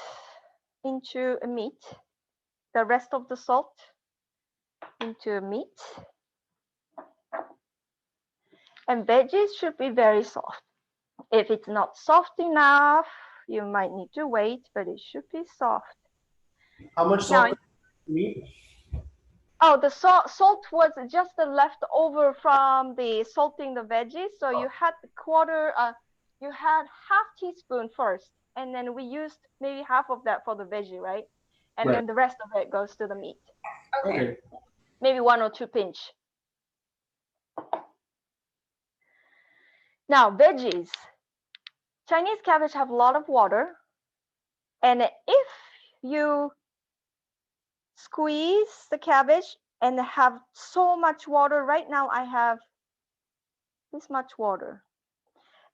into a meat, the rest of the salt into a meat. And veggies should be very soft. If it's not soft enough, you might need to wait, but it should be soft. How much Now, salt do you need? oh, the salt was just the leftover from the salting the veggies. So you had you had half teaspoon first, and then we used maybe half of that for the veggie, right? And Right. then the rest of it goes to the meat. Okay. Maybe 1 or 2 pinch. Now, veggies. Chinese cabbage have a lot of water. And if you squeeze the cabbage and have so much water, right now I have this much water.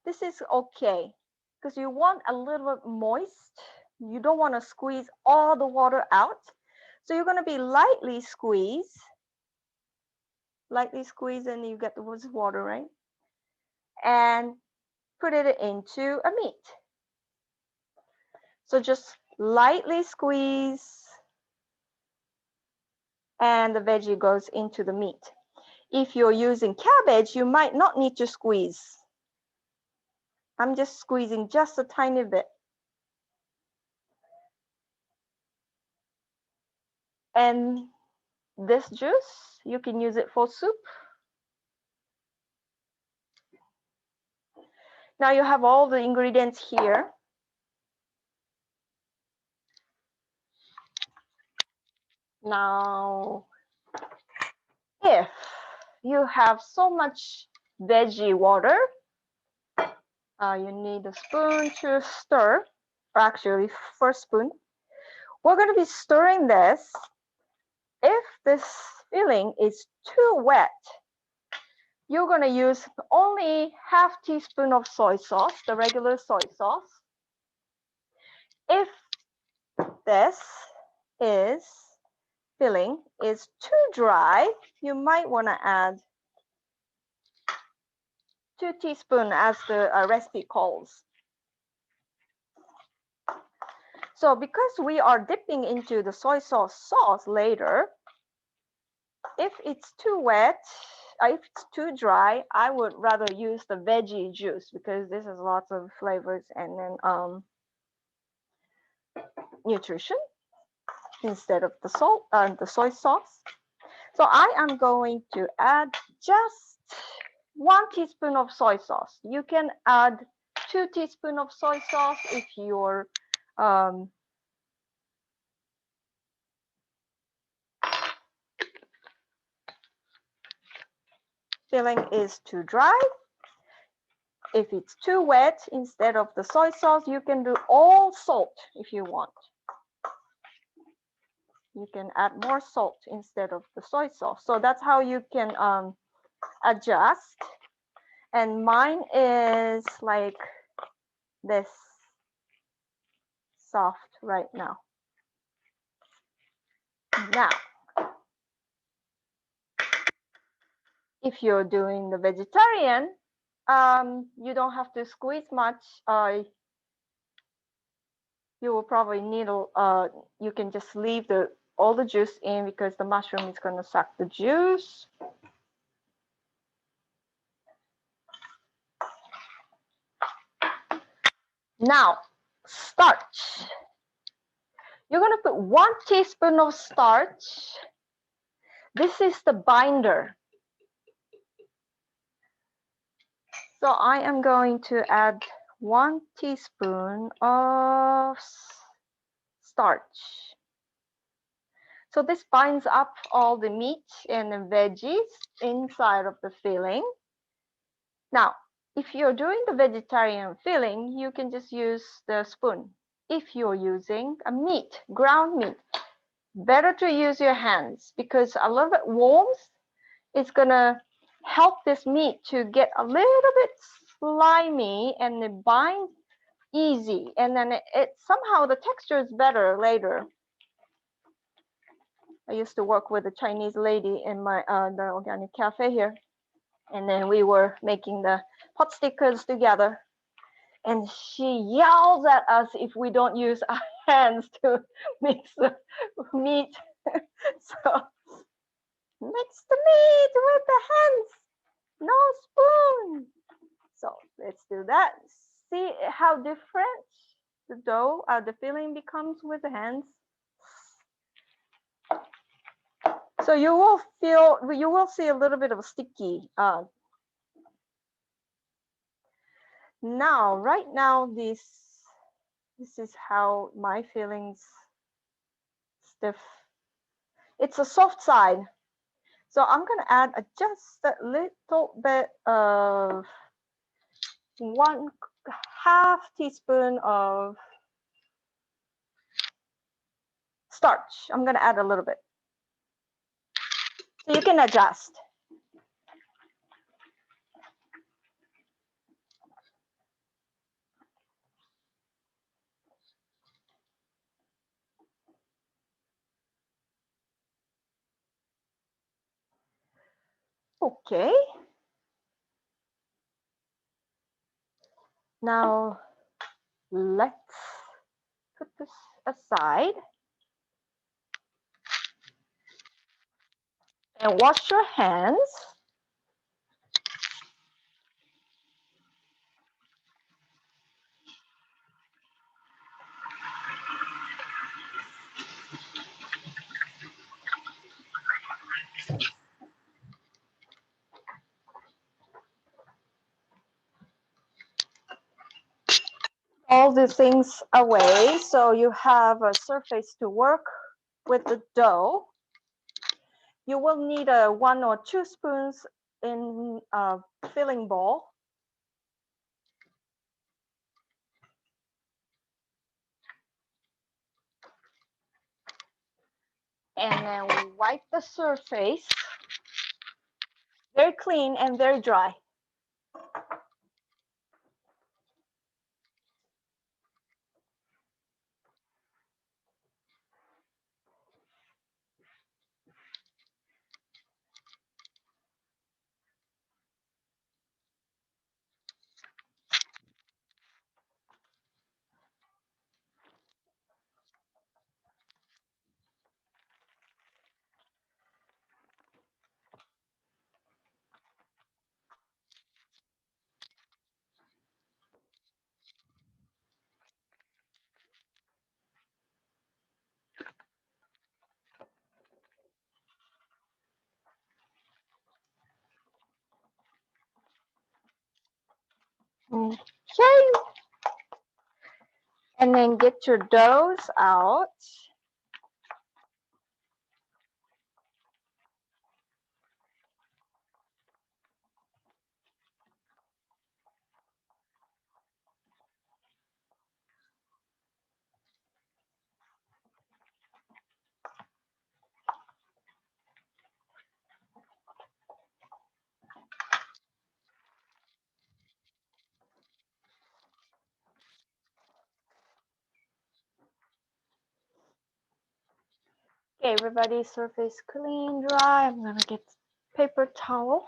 This is okay because you want a little bit moist. You don't want to squeeze all the water out. So you're going to be lightly squeeze, and you get the water, right? And put it into a meat. So just lightly squeeze and the veggie goes into the meat. If you're using cabbage, you might not need to squeeze. I'm just squeezing just a tiny bit. And this juice, you can use it for soup. Now you have all the ingredients here. Now, if you have so much veggie water, you need a spoon to stir, or actually first spoon. We're going to be stirring this. If this filling is too wet, you're going to use only half teaspoon of soy sauce, the regular soy sauce. If this filling is too dry, you might want to add 2 teaspoons as the recipe calls. So because we are dipping into the soy sauce later, if it's too wet, if it's too dry, I would rather use the veggie juice because this has lots of flavors and then nutrition instead of the soy sauce. So I am going to add just 1 teaspoon of soy sauce. You can add 2 teaspoons of soy sauce if your filling is too dry. If it's too wet, instead of the soy sauce, you can do all salt if you want. You can add more salt instead of the soy sauce. So that's how you can adjust. And mine is like this soft right now. Now, if you're doing the vegetarian, you don't have to squeeze much. You will probably need you can just leave all the juice in because the mushroom is going to suck the juice. Now, starch. You're going to put 1 teaspoon of starch. This is the binder. So I am going to add 1 teaspoon of starch. So this binds up all the meat and the veggies inside of the filling. Now, if you're doing the vegetarian filling, you can just use the spoon. If you're using a meat, ground meat, better to use your hands because a little bit warmth is gonna help this meat to get a little bit slimy and it bind easy, and then it somehow the texture is better later. I used to work with a Chinese lady in my the organic cafe here, and then we were making the pot stickers together, and she yells at us if we don't use our hands to mix the meat. So mix the meat with the hands. No spoon. So let's do that. See how different the dough, the filling becomes with the hands. So you will see a little bit of a sticky. Now, right now, this is how my fillings stiff. It's a soft side. So I'm gonna add just a little bit of 1/2 teaspoon of starch. I'm gonna add a little bit. So you can adjust. Okay. Now let's put this aside and wash your hands. All the things away so you have a surface to work with the dough. You will need 1 or 2 spoons in a filling bowl. And then wipe the surface very clean and very dry. Okay. And then get your doughs out. Okay, everybody, surface clean, dry. I'm gonna get paper towel.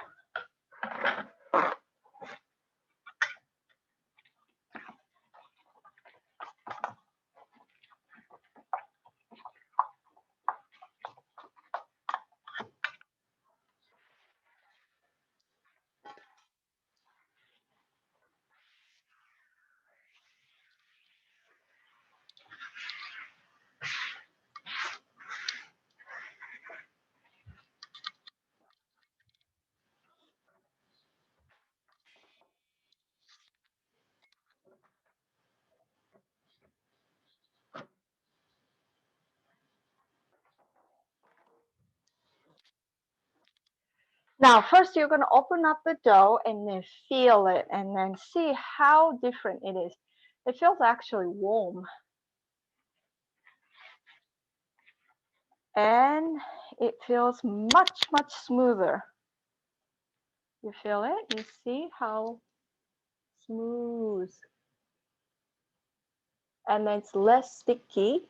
Now, first you're gonna open up the dough and then feel it and then see how different it is. It feels actually warm. And it feels much, much smoother. You feel it? You see how smooth. And it's less sticky.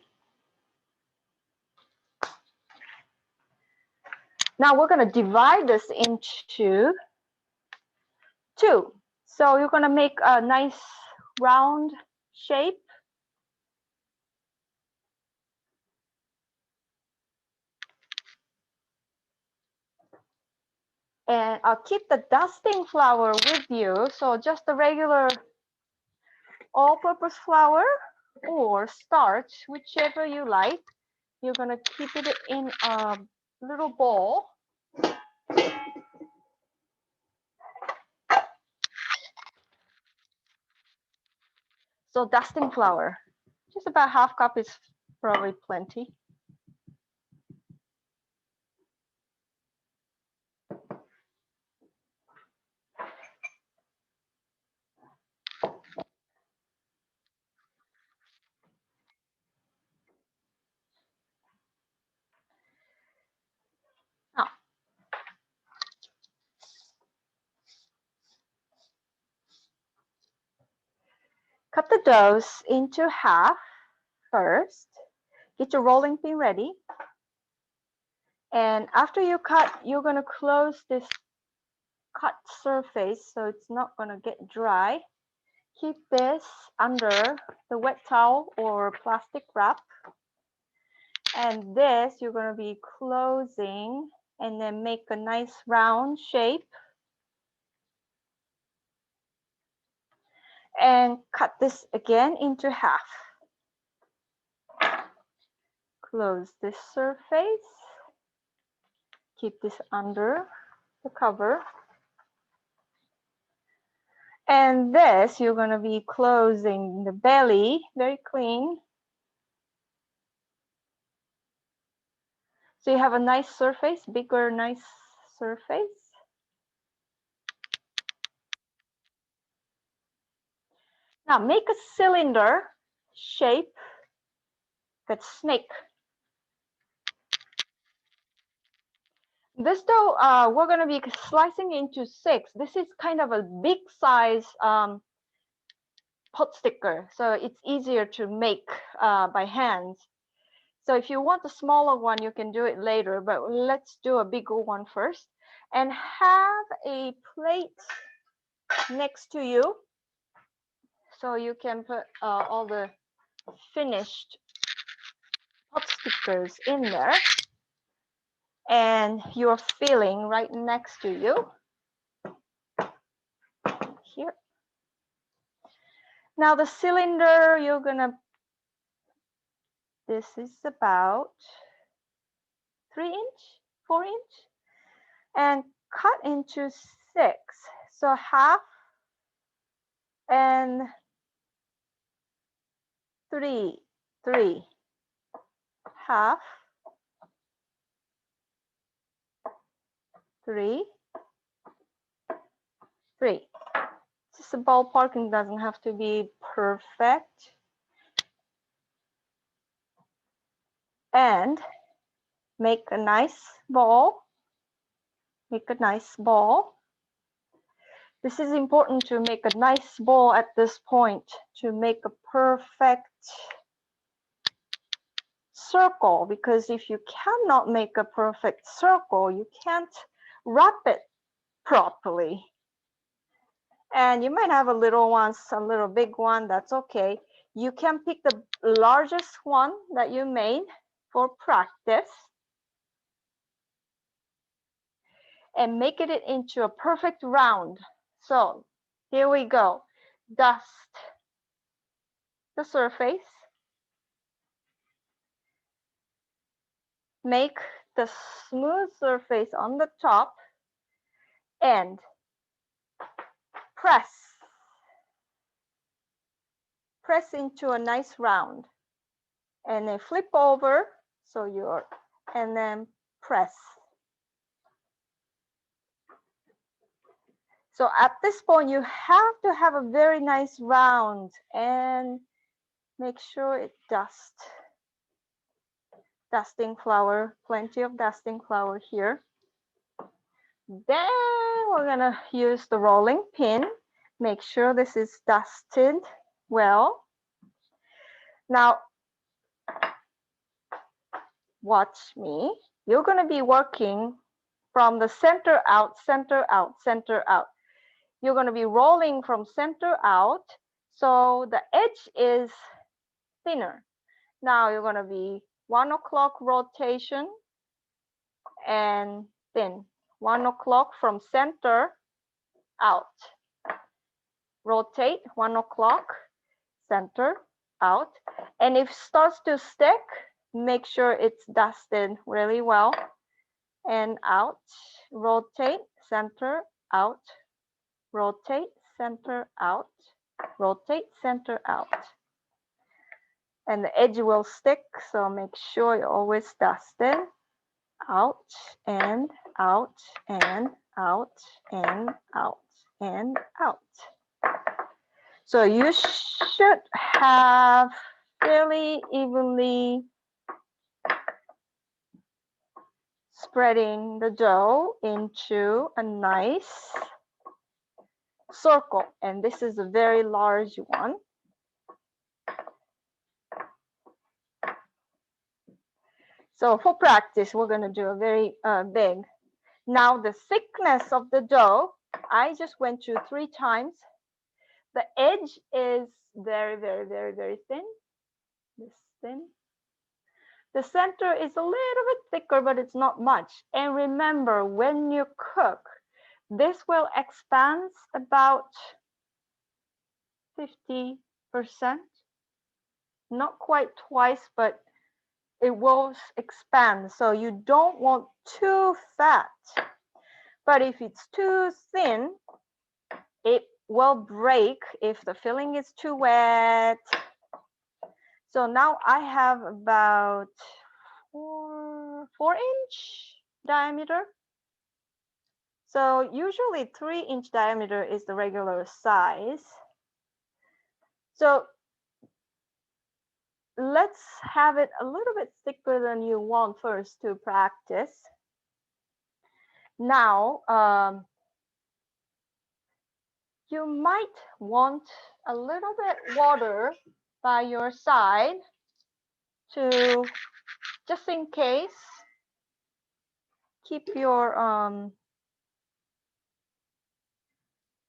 Now we're gonna divide this into 2. So you're gonna make a nice round shape. And I'll keep the dusting flour with you. So just the regular all-purpose flour or starch, whichever you like. You're gonna keep it in a little bowl. So dusting flour, just about half cup is probably plenty. Now, cut the doughs into half first. Get your rolling pin ready. And after you cut, you're gonna close this cut surface so it's not gonna get dry. Keep this under the wet towel or plastic wrap. And this you're gonna be closing and then make a nice round shape. And cut this again into half. Close this surface. Keep this under the cover. And this, you're going to be closing the belly, very clean. So you have a nice surface, bigger, nice surface. Now make a cylinder shape that's snake. This dough, we're going to be slicing into 6. This is kind of a big size pot sticker, so it's easier to make by hand. So if you want a smaller one, you can do it later, but let's do a bigger one first. And have a plate next to you so you can put all the finished pot stickers in there. And your filling right next to you here. Now the cylinder, you're gonna, this is about 3 inch, 4 inch, and cut into 6. So half and 3, half, 3, Just a ballparking, doesn't have to be perfect. And make a nice ball. Make a nice ball. This is important to make a nice ball at this point to make a perfect circle, because if you cannot make a perfect circle, you can't wrap it properly. And you might have a little one, a little big one, that's okay. You can pick the largest one that you made for practice and make it into a perfect round. So here we go. Dust the surface. Make the smooth surface on the top and press. Press into a nice round. And then flip over, so you're, and then press. So at this point, you have to have a very nice round and make sure it dusts. Dusting flour, plenty of dusting flour here. Then we're gonna use the rolling pin. Make sure this is dusted well. Now, watch me. You're gonna be working from the center out, center out, center out. You're gonna be rolling from center out, so the edge is thinner. Now you're gonna be 1 o'clock rotation and thin. 1 o'clock from center out. Rotate 1 o'clock, center out. And if it starts to stick, make sure it's dusted really well. And out, rotate, center, out, rotate, center, out, rotate, center, out. And the edge will stick, so make sure you always dust it. Out and out and out and out and out. So you should have fairly evenly spreading the dough into a nice circle. And this is a very large one. So for practice, we're going to do a very big. Now the thickness of the dough, I just went through 3 times. The edge is very, very, very, very thin. This thin. The center is a little bit thicker, but it's not much. And remember, when you cook, this will expand about 50%. Not quite twice, but it will expand. So you don't want too fat. But if it's too thin, it will break if the filling is too wet. So now I have about 4-inch diameter. So usually 3-inch diameter is the regular size. So let's have it a little bit thicker than you want first to practice. Now, you might want a little bit water by your side to, just in case, keep your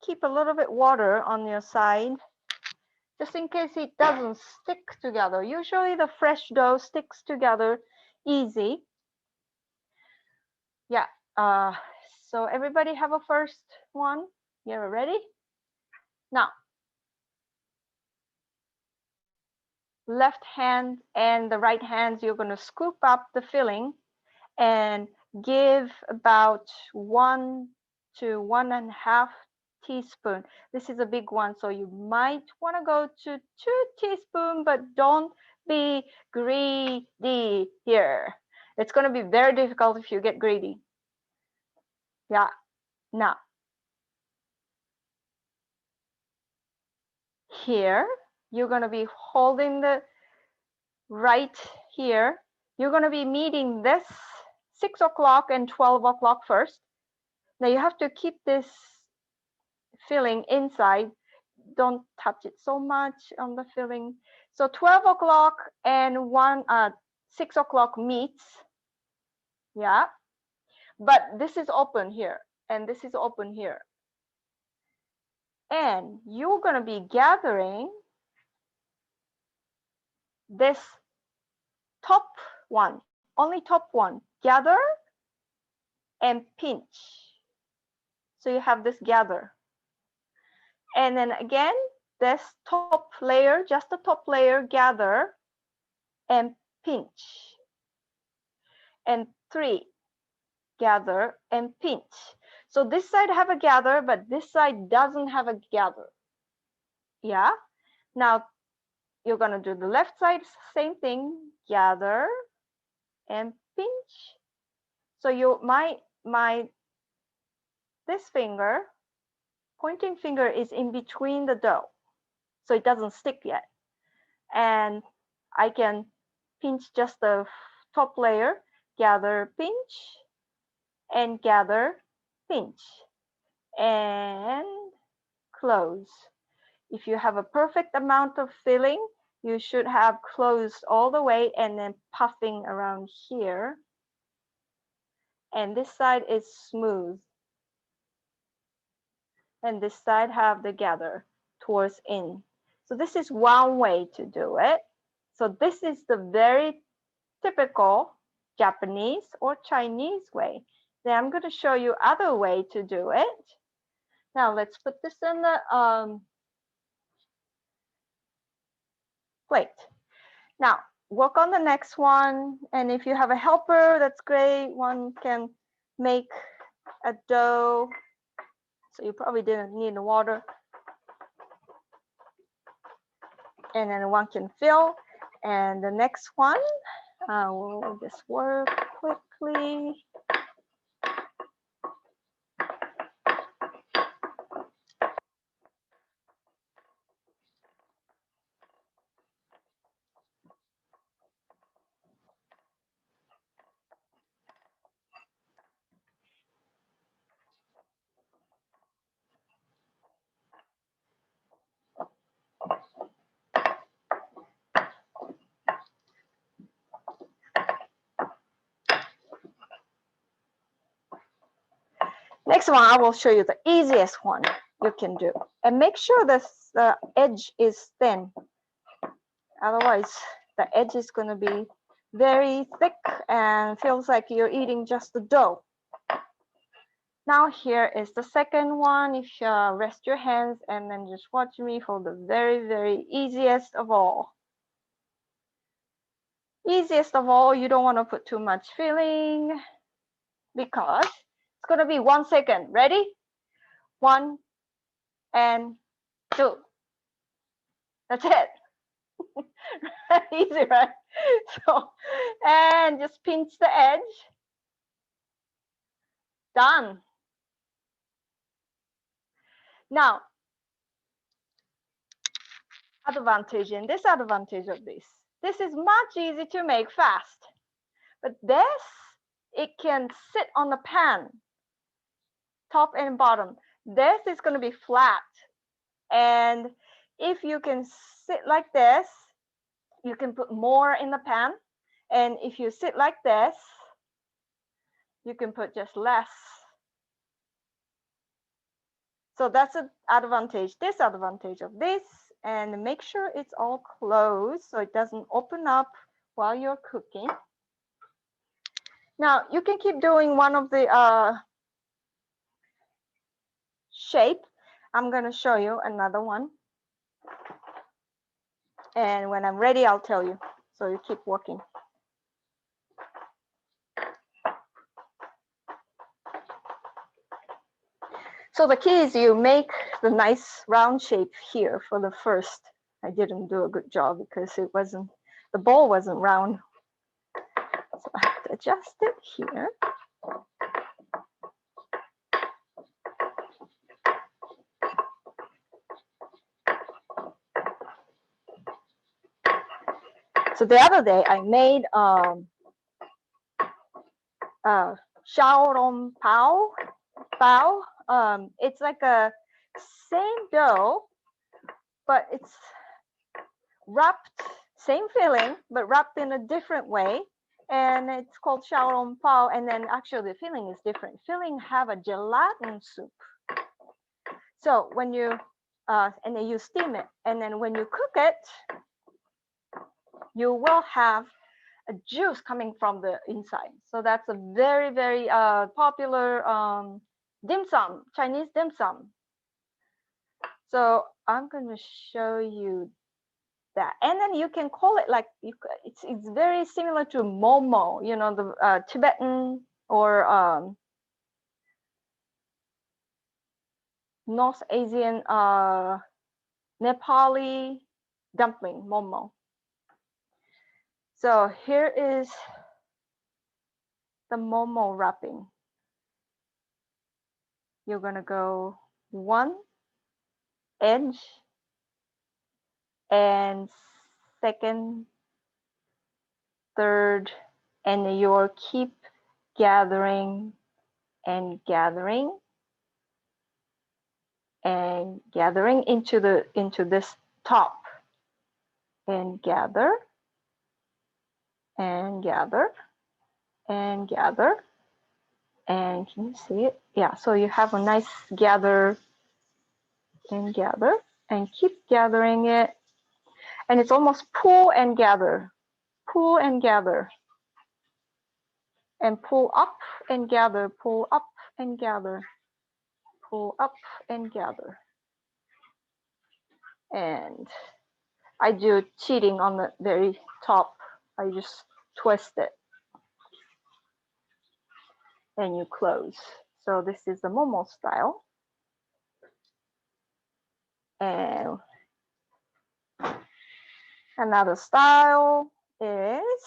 keep a little bit water on your side, just in case it doesn't stick together. Usually the fresh dough sticks together easy. Yeah. So everybody have a first one? You're ready? Now, left hand and the right hand, you're going to scoop up the filling and give about 1 to 1.5 teaspoon. This is a big one, so you might want to go to 2 teaspoons, but don't be greedy here. It's going to be very difficult if you get greedy. Yeah. Now, here, you're going to be holding the right here. You're going to be meeting this 6 o'clock and 12 o'clock first. Now you have to keep this filling inside. Don't touch it so much on the filling. So 12 o'clock and 6 o'clock meets. Yeah. But this is open here and this is open here. And you're going to be gathering this top one, only top one. Gather and pinch. So you have this gather. And then again, this top layer, just the top layer, gather and pinch. And 3, gather and pinch. So this side have a gather, but this side doesn't have a gather. Yeah. Now you're going to do the left side, same thing, gather and pinch. So this finger, pointing finger is in between the dough, so it doesn't stick yet. And I can pinch just the top layer, gather, pinch, and gather, pinch, and close. If you have a perfect amount of filling, you should have closed all the way and then puffing around here. And this side is smooth. And this side have the gather towards in. So this is one way to do it. So this is the very typical Japanese or Chinese way. Then I'm going to show you other way to do it. Now let's put this in the plate. Now work on the next one, and if you have a helper, that's great. One can make a dough, so you probably didn't need the water. And then one can fill, and the next one will just work quickly. Next one, I will show you the easiest one you can do. And make sure this edge is thin. Otherwise, the edge is going to be very thick and feels like you're eating just the dough. Now here is the second one. If you rest your hands and then just watch me for the very, very easiest of all. Easiest of all, you don't want to put too much filling because it's going to be 1 second. Ready? 1 and 2. That's it. Easy, right? So, and just pinch the edge. Done. Now, advantage and disadvantage of this. This is much easier to make fast, but this, it can sit on the pan, top and bottom. This is going to be flat, and if you can sit like this, you can put more in the pan, and if you sit like this, you can put just less. So that's an advantage, disadvantage of this, and make sure it's all closed so it doesn't open up while you're cooking. Now you can keep doing one of the shape. I'm going to show you another one, and when I'm ready I'll tell you, so you keep working. So the key is you make the nice round shape here for the first. I didn't do a good job because it wasn't, the bowl wasn't round. So I have to adjust it here. So the other day I made xiaolong bao. It's like a same dough, but it's wrapped, same filling, but wrapped in a different way. And it's called xiaolong bao. And then actually the filling is different. Filling have a gelatin soup. So when you, and then you steam it. And then when you cook it, you will have a juice coming from the inside. So that's a very, very popular dim sum, Chinese dim sum. So I'm going to show you that. And then you can call it like, it's very similar to momo, you know, the Tibetan or North Asian Nepali dumpling, momo. So here is the momo wrapping. You're going to go one edge and second, third, and you'll keep gathering and gathering and gathering into this top, and gather and gather and gather. And can you see it? Yeah, so you have a nice gather and gather and keep gathering it. And it's almost pull and gather, pull and gather. and pull up and gather, pull up and gather, pull up and gather. And I do cheating on the very top. I just twist it and you close. So this is the Momo style. And another style is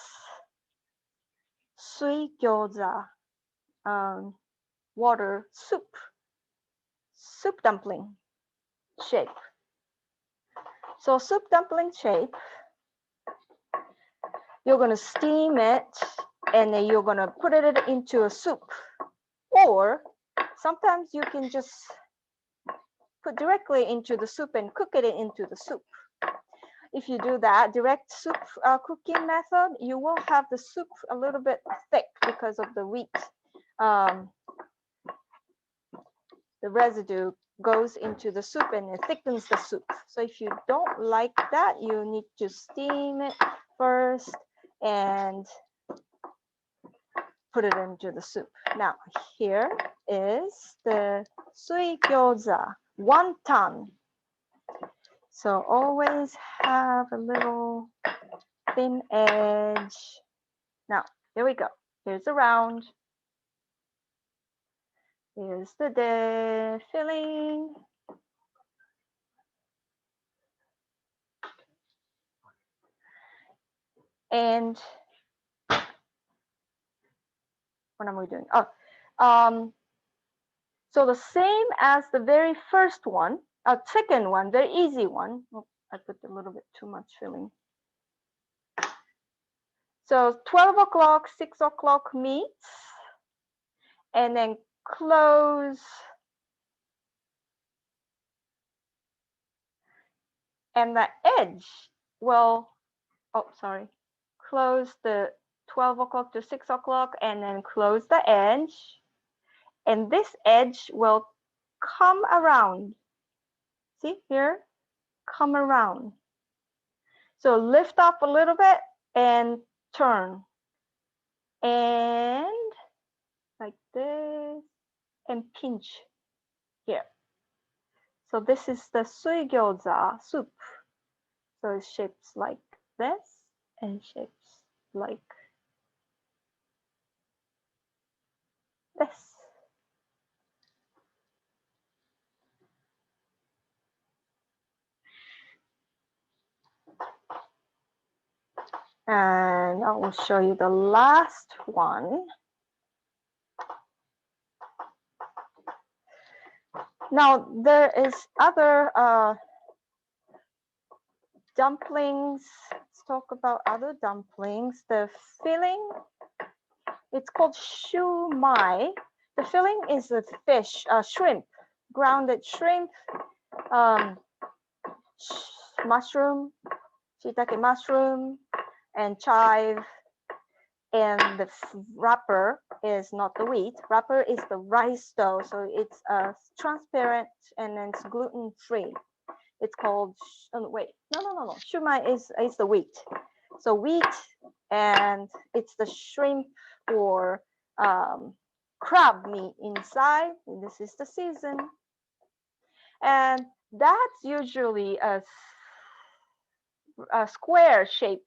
sui gyoza, water soup dumpling shape. So soup dumpling shape, you're going to steam it and then you're going to put it into a soup. Or sometimes you can just put directly into the soup and cook it into the soup. If you do that direct soup cooking method, you will have the soup a little bit thick because of the wheat. The residue goes into the soup and it thickens the soup. So if you don't like that, you need to steam it first and put it into the soup. Now here is the sui gyoza, wonton. So always have a little thin edge. Now here we go. Here's the round. Here's the filling. And what am I doing? Oh, so the same as the very first one, second one, very easy one. Oh, I put a little bit too much filling. So 12 o'clock, 6 o'clock meets, and then close. And the edge will, oh, sorry, close the 12 o'clock to 6 o'clock and then close the edge. And this edge will come around. See here, come around. So lift up a little bit and turn. And like this and pinch here. So this is the sui gyoza soup. So it shapes like this and shapes like this. And I will show you the last one. Now there is other dumplings. Let's talk about other dumplings. The filling, it's called shumai. The filling is a fish, shrimp, grounded shrimp, mushroom, shiitake mushroom, and chive. And the wrapper is not the wheat. Wrapper is the rice dough, so it's transparent and then it's gluten free. It's called wait, no. Shumai is the wheat. So wheat, and it's the shrimp or crab meat inside. And this is the season, and that's usually a square shape.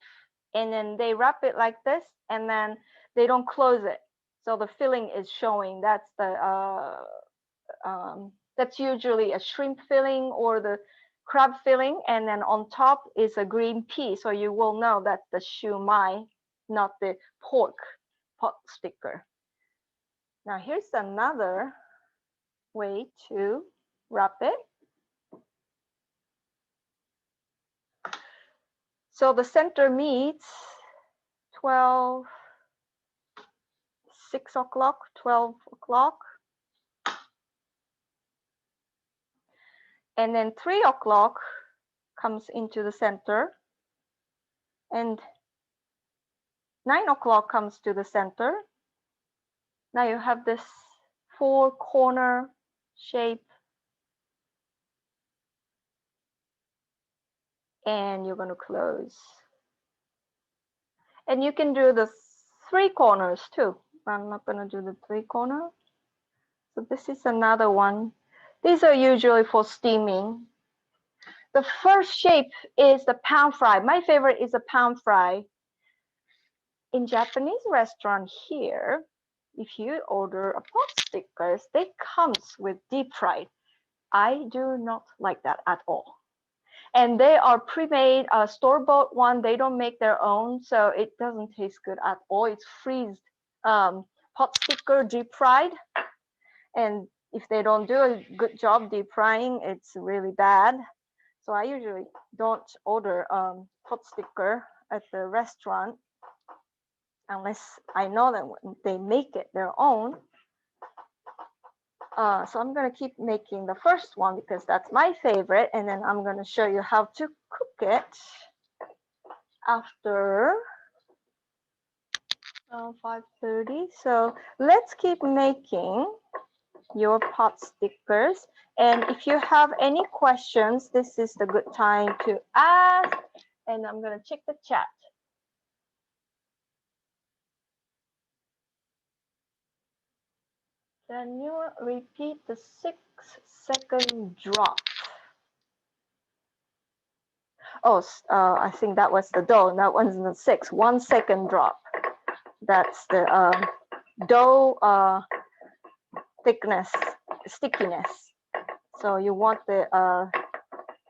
And then they wrap it like this, and then they don't close it, so the filling is showing. That's the that's usually a shrimp filling or the crab filling, and then on top is a green pea, so you will know that's the shumai, not the pork pot sticker. Now here's another way to wrap it. So the center meets 12, 6 o'clock, 12 o'clock. And then 3 o'clock comes into the center. And 9 o'clock comes to the center. Now you have this 4-corner shape. And you're going to close. And you can do the 3 corners too. I'm not gonna do the 3-corner. So this is another one. These are usually for steaming. The first shape is the pan fry. My favorite is a pan fry. In Japanese restaurant here, if you order a pot stickers, they comes with deep fried. I do not like that at all. And they are pre-made, store-bought one. They don't make their own, so it doesn't taste good at all. It's freezed pot sticker deep fried, and if they don't do a good job deep frying, it's really bad. So I usually don't order pot sticker at the restaurant unless I know that they make it their own. So I'm gonna keep making the first one because that's my favorite, and then I'm gonna show you how to cook it after 5:30. So let's keep making your pot stickers. And if you have any questions, this is the good time to ask. And I'm gonna check the chat. Can you repeat the 6-second drop? Oh, I think that was the dough. That one's the 6. 1 second drop. That's the dough thickness, stickiness. So you want the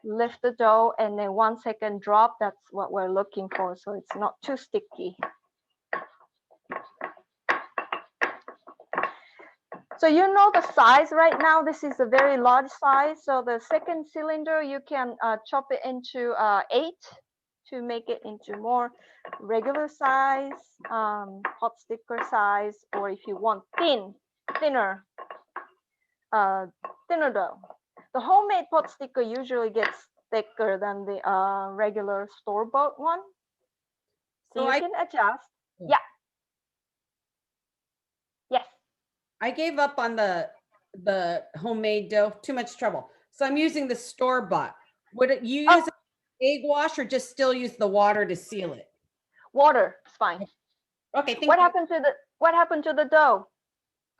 lift the dough and then 1 second drop. That's what we're looking for. So it's not too sticky. So you know the size right now. This is a very large size. So the second cylinder, you can chop it into 8 to make it into more regular size, pot sticker size, or if you want thinner dough. The homemade pot sticker usually gets thicker than the regular store-bought one. So you can adjust. Yeah. Yes. I gave up on the homemade dough. Too much trouble. So I'm using the store-bought. Would it, you use egg wash or just still use the water to seal it? Water is fine. Okay, thank what you. happened to the dough?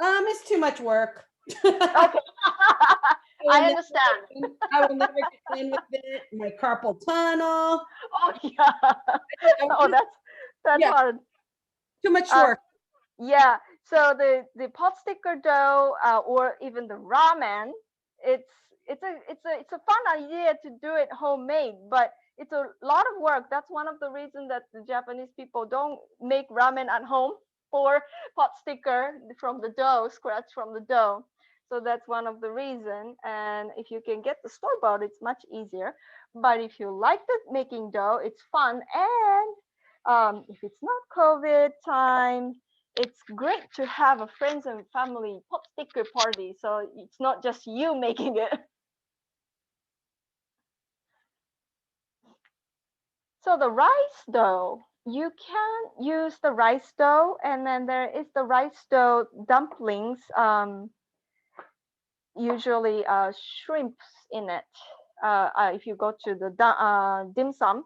It's too much work. Okay. I understand. I will never get done with it. My carpal tunnel. Oh yeah. Oh, that's hard. Too much work. Yeah. So the pot sticker dough or even the ramen, it's a fun idea to do it homemade, but it's a lot of work. That's one of the reasons that the Japanese people don't make ramen at home or pot sticker from the dough, scratch from the dough. So that's one of the reasons. And if you can get the store bought, it's much easier. But if you like the making dough, it's fun. And if it's not COVID time, it's great to have a friends and family pot sticker party. So it's not just you making it. So the rice dough, you can use the rice dough, and then there is the rice dough dumplings. Usually shrimps in it. If you go to the dim sum,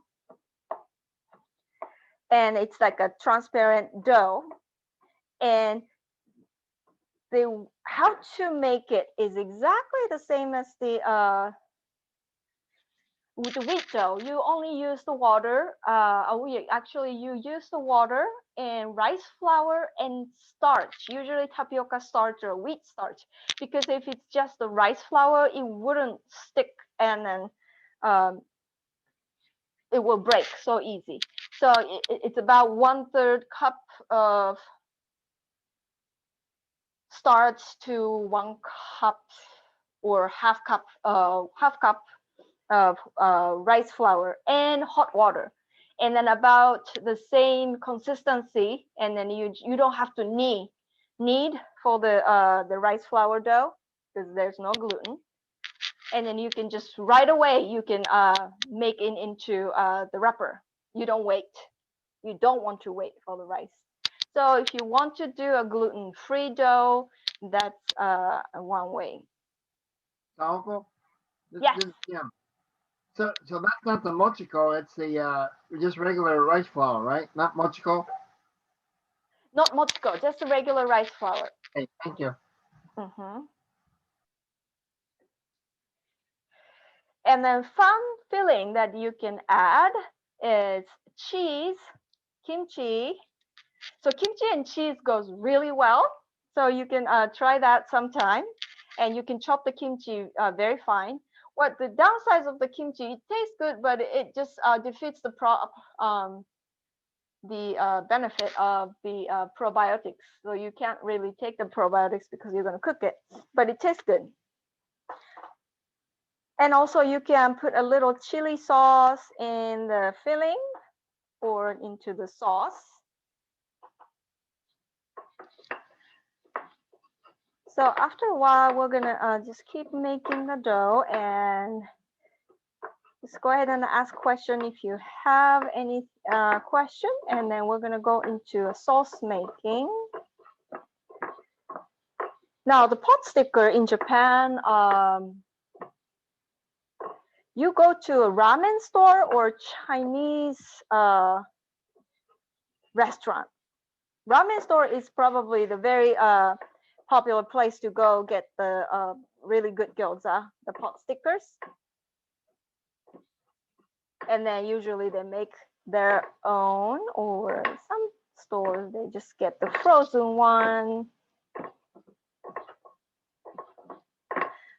and it's like a transparent dough, and how to make it is exactly the same as the with the wheat dough. You only use the water. Actually, you use the water and rice flour and starch, usually tapioca starch or wheat starch, because if it's just the rice flour, it wouldn't stick, and then it will break so easy. So it's about 1/3 cup of starch to 1 cup or half cup of rice flour and hot water, and then about the same consistency. And then you don't have to knead for the rice flour dough because there's no gluten. And then you can just right away you can make it into the wrapper. You don't want to wait for the rice. So if you want to do a gluten-free dough, that's one way. Saoko? Yes. Yeah. So that's not the mochiko. It's the just regular rice flour, right? Not mochiko. Not motsuko, just a regular rice flour. Okay, thank you. And then fun filling that you can add is cheese, kimchi. So kimchi and cheese goes really well. So you can try that sometime, and you can chop the kimchi very fine. What the downsides of the kimchi, it tastes good, but it just defeats the benefit of the probiotics. So you can't really take the probiotics because you're going to cook it, but it tastes good. And also you can put a little chili sauce in the filling or into the sauce. So after a while, we're gonna just keep making the dough, and just go ahead and ask question if you have any question, and then we're gonna go into a sauce making. Now the pot sticker in Japan, you go to a ramen store or Chinese restaurant. Ramen store is probably the very popular place to go get the really good gyoza, the pot stickers. And then usually they make their own, or some stores they just get the frozen one.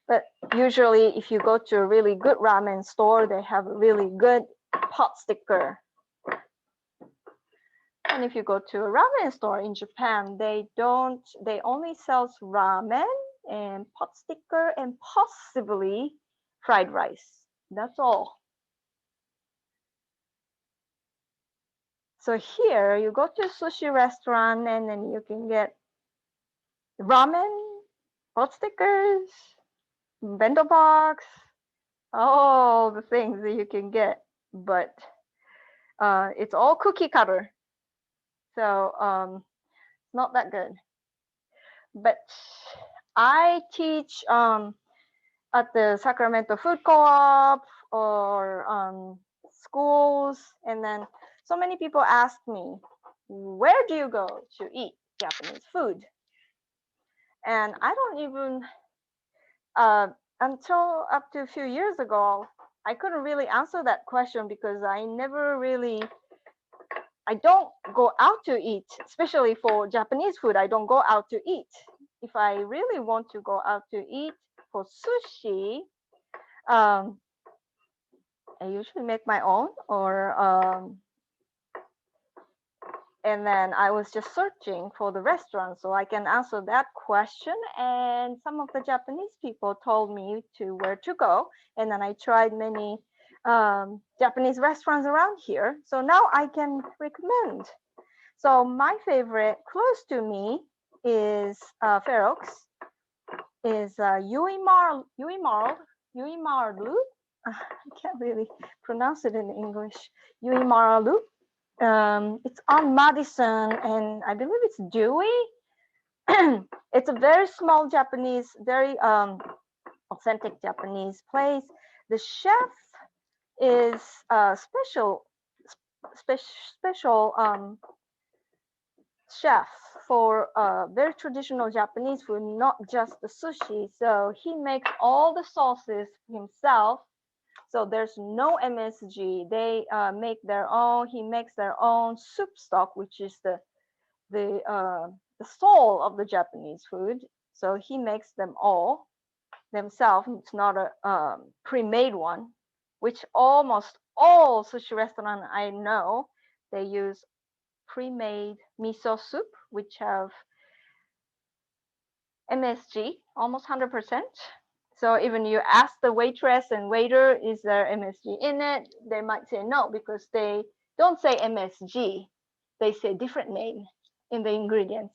But usually if you go to a really good ramen store, they have a really good pot sticker. And if you go to a ramen store in Japan, they only sell ramen and pot sticker and possibly fried rice. That's all. So here you go to a sushi restaurant, and then you can get ramen, pot stickers, bento box, all the things that you can get, but it's all cookie cutter. So not that good. But I teach at the Sacramento Food Co-op or schools, and then so many people ask me, where do you go to eat Japanese food? And I don't even until up to a few years ago, I couldn't really answer that question because I don't go out to eat, especially for Japanese food. I don't go out to eat. If I really want to go out to eat for sushi, I usually make my own, or and then I was just searching for the restaurant so I can answer that question. And some of the Japanese people told me to where to go. And then I tried many Japanese restaurants around here. So now I can recommend. So my favorite close to me is Fair Oaks, is Yuimaru. I can't really pronounce it in English. Yuimaru. It's on Madison, and I believe it's Dewey. It's a very small Japanese, very authentic Japanese place. The chef is special chef for very traditional Japanese food, not just the sushi. So he makes all the sauces himself. So there's no MSG. They make their own. He makes their own soup stock, which is the soul of the Japanese food. So he makes them all themselves. It's not a pre-made one, which almost all sushi restaurants I know, they use pre-made miso soup, which have MSG, almost 100%. So even you ask the waitress and waiter, is there MSG in it? They might say no, because they don't say MSG. They say different name in the ingredients.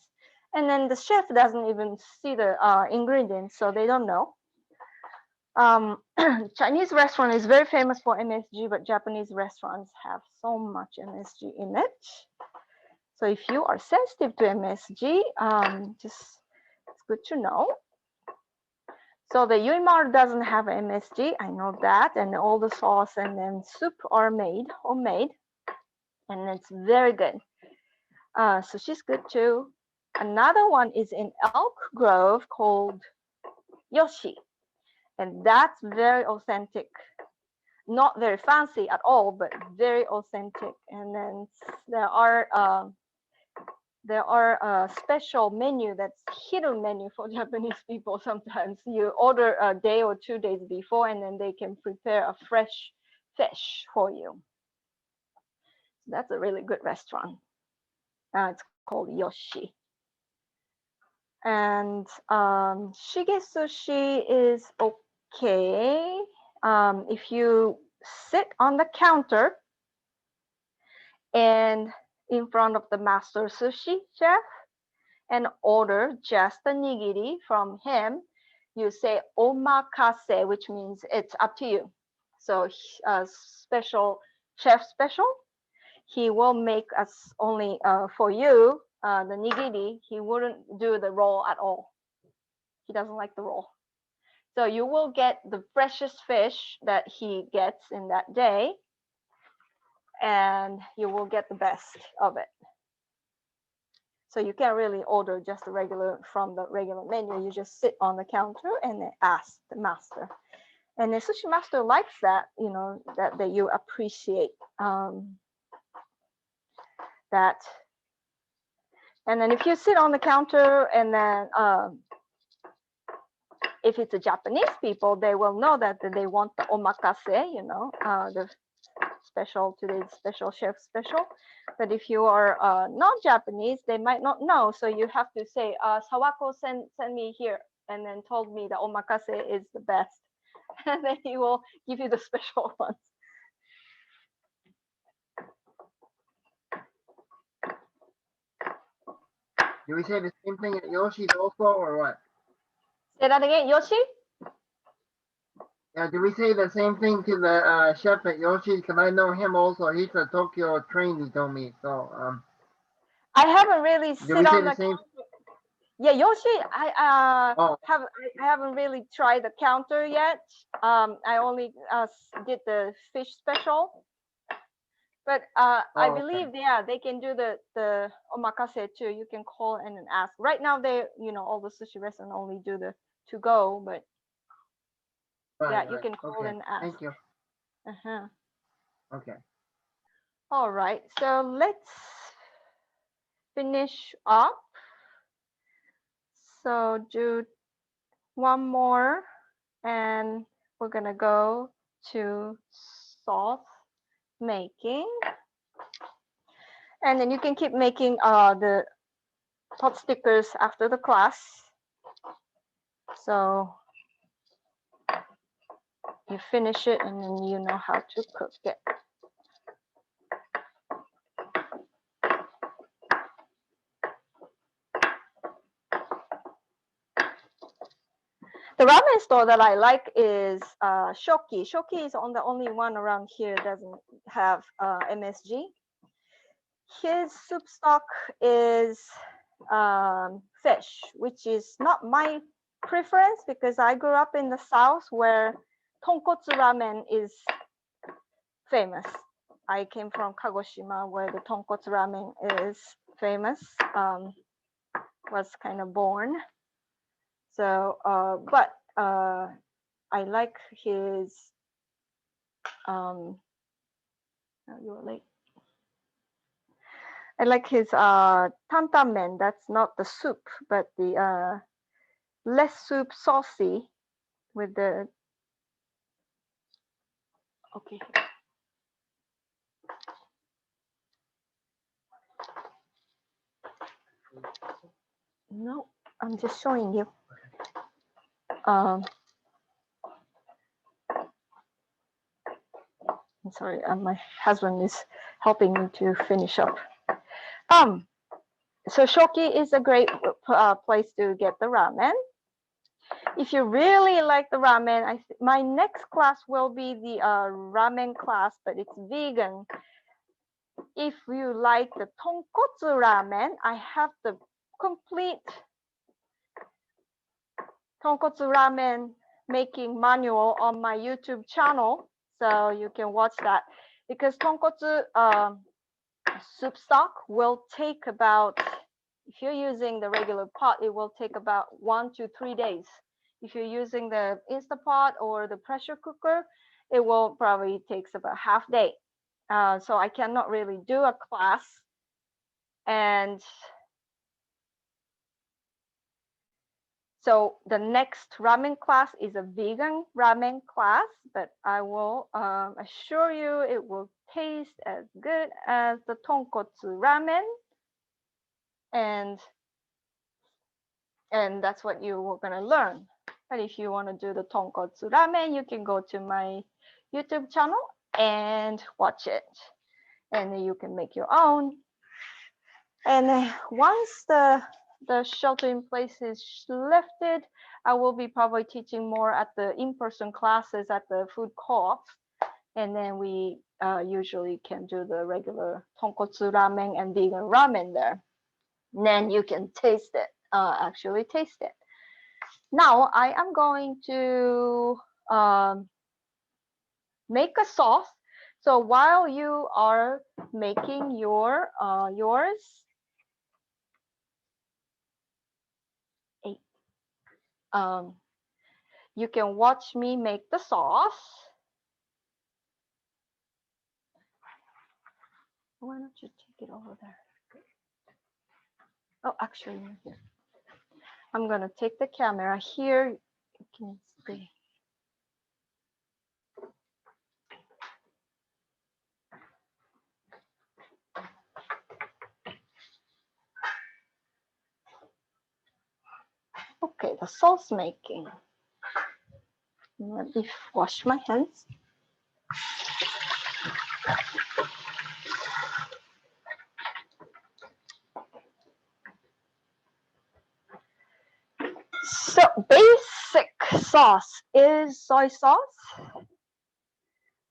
And then the chef doesn't even see the ingredients, so they don't know. Chinese restaurant is very famous for MSG, but Japanese restaurants have so much MSG in it. So if you are sensitive to MSG, it's good to know. So the Yuimar doesn't have MSG, I know that, and all the sauce and then soup are made homemade, and it's very good. Sushi's good too. Another one is in Elk Grove called Yoshi, and that's very authentic. Not very fancy at all, but very authentic. And then there are a special menu that's hidden menu for Japanese people. Sometimes you order a day or 2 days before, and then they can prepare a fresh fish for you. That's a really good restaurant. It's called Yoshi. And Shige Sushi is okay. If you sit on the counter and in front of the master sushi chef and order just a nigiri from him, you say omakase, which means it's up to you. So special chef special, he will make us only for you the nigiri. He wouldn't do the roll at all. He doesn't like the roll. So you will get the freshest fish that he gets in that day, and you will get the best of it. So you can't really order just the regular from the regular menu. You just sit on the counter and then ask the master. And the sushi master likes that, you know, that you appreciate that. And then if you sit on the counter and then if it's a Japanese people, they will know that they want the omakase, you know, the special, today's special chef special. But if you are non-Japanese, they might not know. So you have to say, Sawako send me here, and then told me the omakase is the best. And then he will give you the special ones. Do we say the same thing at Yoshi's also, or what? Say that again, Yoshi? Yeah, do we say the same thing to the chef at Yoshi's? Because I know him also. He's a Tokyo train, he told me. So, I haven't really do sit we say on the the same? Yeah, Yoshi, I Oh, haven't really tried the counter yet. I only did the fish special, but I okay. believe they can do the omakase too. You can call in and ask. Right now they, you know, all the sushi restaurants only do the to go, but Right, you right. can call Okay. and ask. Thank you. Uh-huh. Okay. All right, so let's finish up. So do one more, and we're gonna go to sauce making, and then you can keep making the pot stickers after the class. So you finish it, and then you know how to cook it. The ramen store that I like is Shoki. Shoki is the only one around here that doesn't have MSG. His soup stock is fish, which is not my preference because I grew up in the South where tonkotsu ramen is famous. I came from Kagoshima where the tonkotsu ramen is famous. Was kind of born. So, but I like his. Oh, you were late. I like his tantan men. That's not the soup, but the less soup saucy with the. Okay. No, I'm just showing you. I'm sorry, my husband is helping me to finish up. So Shoki is a great place to get the ramen. If you really like the ramen, my next class will be the ramen class, but it's vegan. If you like the tonkotsu ramen, I have the complete tonkotsu ramen making manual on my YouTube channel, so you can watch that. Because tonkotsu soup stock will take about, if you're using the regular pot, it will take about 1 to 3 days. If you're using the Instapot or the pressure cooker, it will probably takes about half day. So I cannot really do a class. And so the next ramen class is a vegan ramen class, but I will assure you it will taste as good as the tonkotsu ramen. And that's what you were gonna learn. But if you want to do the tonkotsu ramen, you can go to my YouTube channel and watch it. And you can make your own. And once the shelter in place is lifted, I will be probably teaching more at the in-person classes at the food co-op. And then we usually can do the regular tonkotsu ramen and vegan ramen there. And then you can taste it, actually taste it. Now I am going to make a sauce. So while you are making your yours, you can watch me make the sauce. Why don't you take it over there? Oh, actually, here. I'm gonna take the camera here. You can see. Okay, the sauce making. Let me wash my hands. So basic sauce is soy sauce,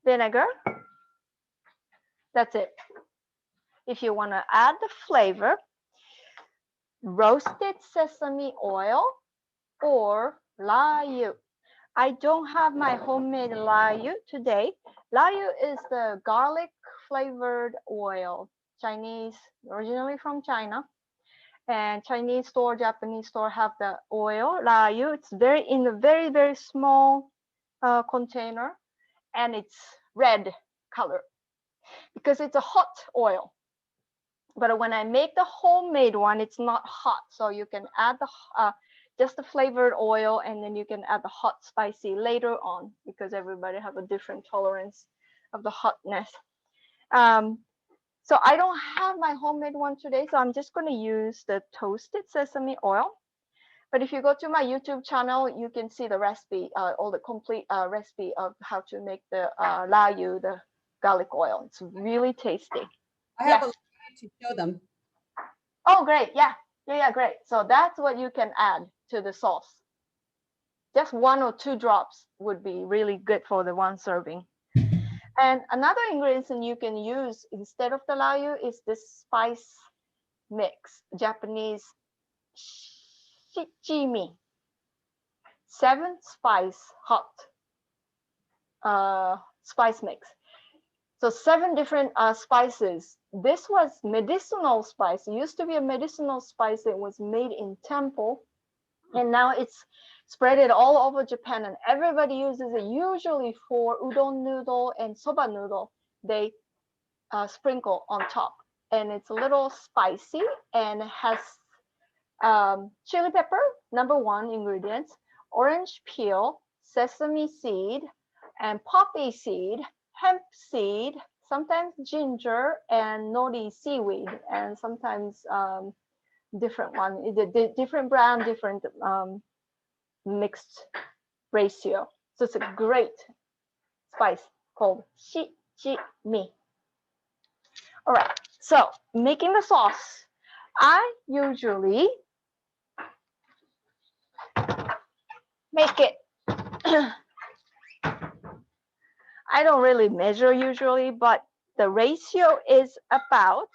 vinegar. That's it. If you want to add the flavor, roasted sesame oil or layu. I don't have my homemade layu today. Layu is the garlic flavored oil, Chinese, originally from China. And Chinese store, Japanese store have the oil, layu. It's in a very, very small container, and it's red color because it's a hot oil. But when I make the homemade one, it's not hot. So you can add the just the flavored oil, and then you can add the hot spicy later on because everybody have a different tolerance of the hotness. So I don't have my homemade one today, so I'm just going to use the toasted sesame oil. But if you go to my YouTube channel, you can see the recipe, all the complete recipe of how to make the layu, the garlic oil. It's really tasty. I have a link to show them. Oh, great. Yeah, great. So that's what you can add to the sauce. Just 1 or 2 drops would be really good for the one serving. And another ingredient you can use instead of the layu is this spice mix, Japanese shichimi, 7 spice hot spice mix. So 7 different spices. This was medicinal spice. It used to be a medicinal spice that was made in temple, and now it's spread it all over Japan, and everybody uses it usually for udon noodle and soba noodle. They sprinkle on top, and it's a little spicy and has chili pepper, number 1 ingredient, orange peel, sesame seed, and poppy seed, hemp seed, sometimes ginger and nori seaweed, and sometimes different one, different brand, different mixed ratio. So it's a great spice called shichimi. All right, so making the sauce. I usually make it. I don't really measure usually, but the ratio is about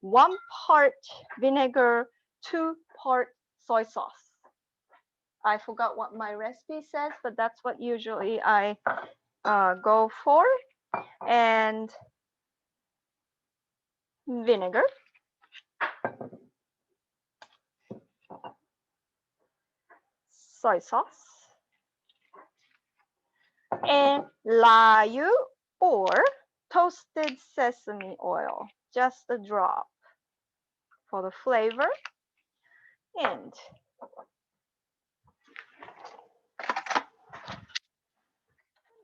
1 part vinegar, 2 part soy sauce. I forgot what my recipe says, but that's what usually I go for. And vinegar, soy sauce, and layu or toasted sesame oil, just a drop for the flavor. And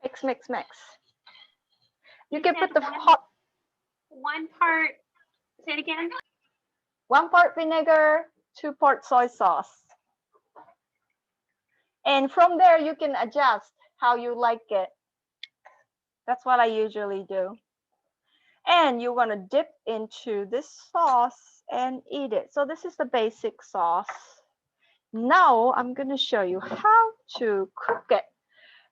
mix, mix, mix. You can put the hot. 1 part, say it again. 1 part vinegar, 2 part soy sauce. And from there, you can adjust how you like it. That's what I usually do. And you want to dip into this sauce and eat it. So this is the basic sauce. Now I'm going to show you how to cook it,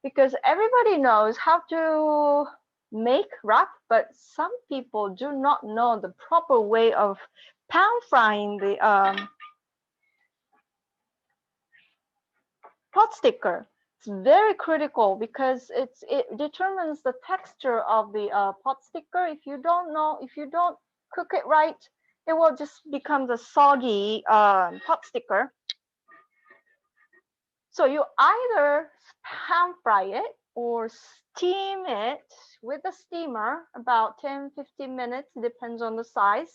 because everybody knows how to make wrap, but some people do not know the proper way of pan frying the pot sticker. It's very critical because it determines the texture of the pot sticker. If you don't cook it right, it will just become the soggy pot sticker. So you either pan fry it or steam it with a steamer about 10-15 minutes, depends on the size,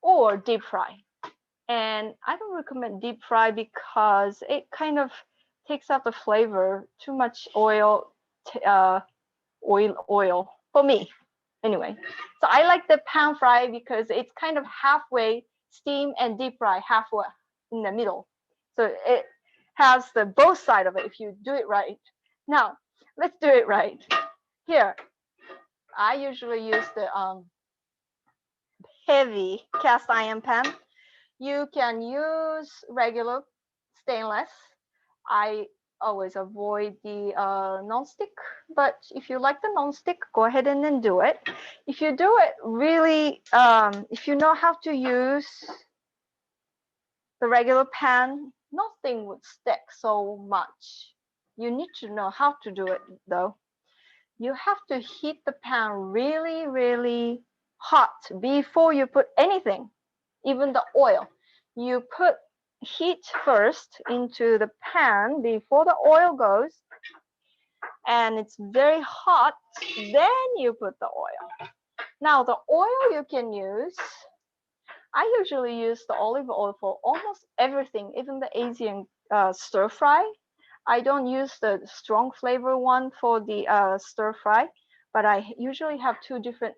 or deep fry. And I don't recommend deep fry because it kind of takes out the flavor. Too much oil for me anyway. So I like the pan fry because it's kind of halfway steam and deep fry, halfway in the middle. So it has the both side of it if you do it right. Now let's do it right. Here I usually use the heavy cast iron pan. You can use regular stainless. I always avoid the non-stick, but if you like the non-stick, go ahead and then do it. If you do it really, if you know how to use the regular pan, nothing would stick so much. You need to know how to do it though. You have to heat the pan really, really hot before you put anything, even the oil. You put heat first into the pan before the oil goes, and it's very hot, then you put the oil. Now the oil you can use, I usually use the olive oil for almost everything, even the Asian stir fry. I don't use the strong flavor one for the stir fry, but I usually have 2 different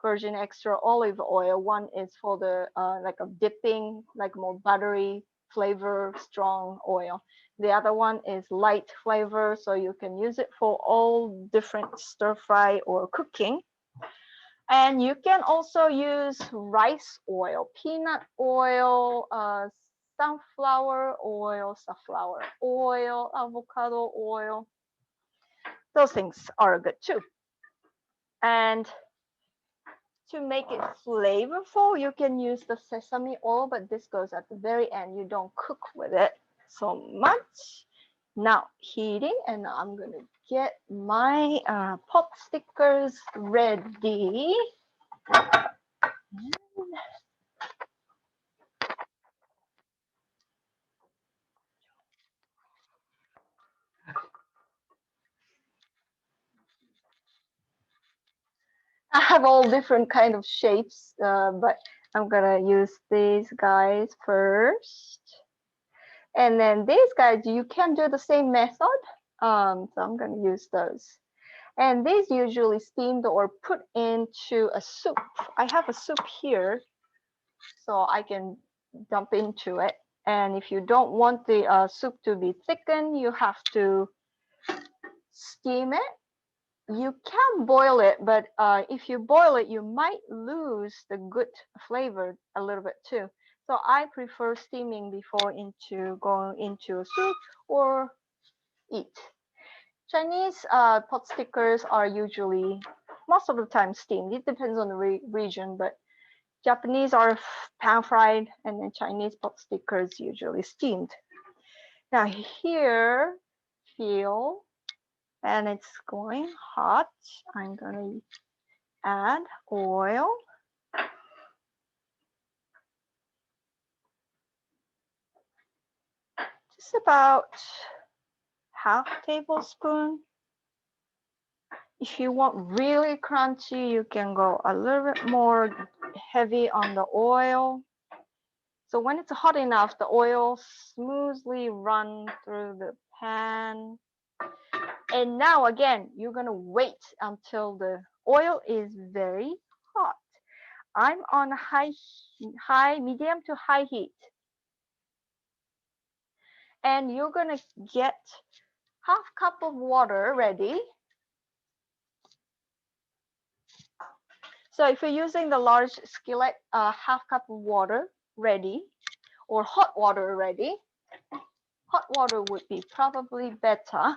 virgin extra olive oil. One is for the like a dipping, like more buttery flavor, strong oil. The other one is light flavor, so you can use it for all different stir fry or cooking. And you can also use rice oil, peanut oil, sunflower oil, avocado oil. Those things are good too. And to make it flavorful, you can use the sesame oil, but this goes at the very end. You don't cook with it so much. Now heating, and I'm gonna get my pot stickers ready. I have all different kind of shapes, but I'm gonna use these guys first. And then these guys, you can do the same method. So I'm gonna use those. And these usually steamed or put into a soup. I have a soup here, so I can dump into it. And if you don't want the soup to be thickened, you have to steam it. You can boil it, but if you boil it, you might lose the good flavor a little bit too. So I prefer steaming before going into a soup or eat. Chinese pot stickers are usually most of the time steamed. It depends on the region, but Japanese are pan fried, and then Chinese pot stickers usually steamed. Now here, feel, and it's going hot. I'm gonna add oil. Just about half tablespoon. If you want really crunchy, you can go a little bit more heavy on the oil. So when it's hot enough, the oil smoothly run through the pan. And now again, you're gonna wait until the oil is very hot. I'm on medium to high heat. And you're gonna get half cup of water ready. So if you're using the large skillet, half cup of water ready, or hot water ready. Hot water would be probably better.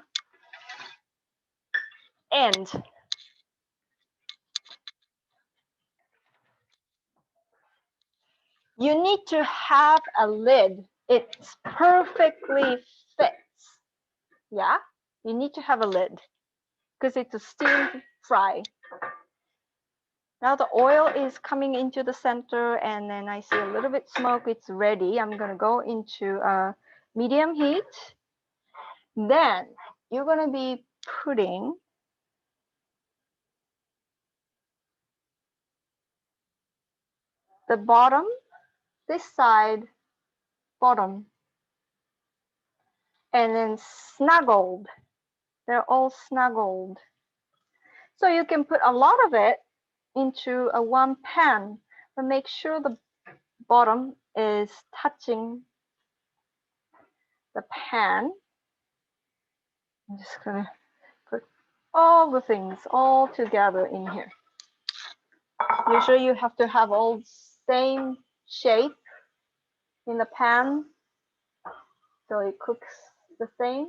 And you need to have a lid. It's perfectly fits. Yeah, you need to have a lid because it's a steamed fry. Now the oil is coming into the center and then I see a little bit smoke. It's ready. I'm gonna go into medium heat. Then you're gonna be putting the bottom, this side, bottom, and then snuggled. They're all snuggled. So you can put a lot of it into a one pan, but make sure the bottom is touching the pan. I'm just gonna put all the things all together in here. Usually you have to have all the same shape in the pan so it cooks the same.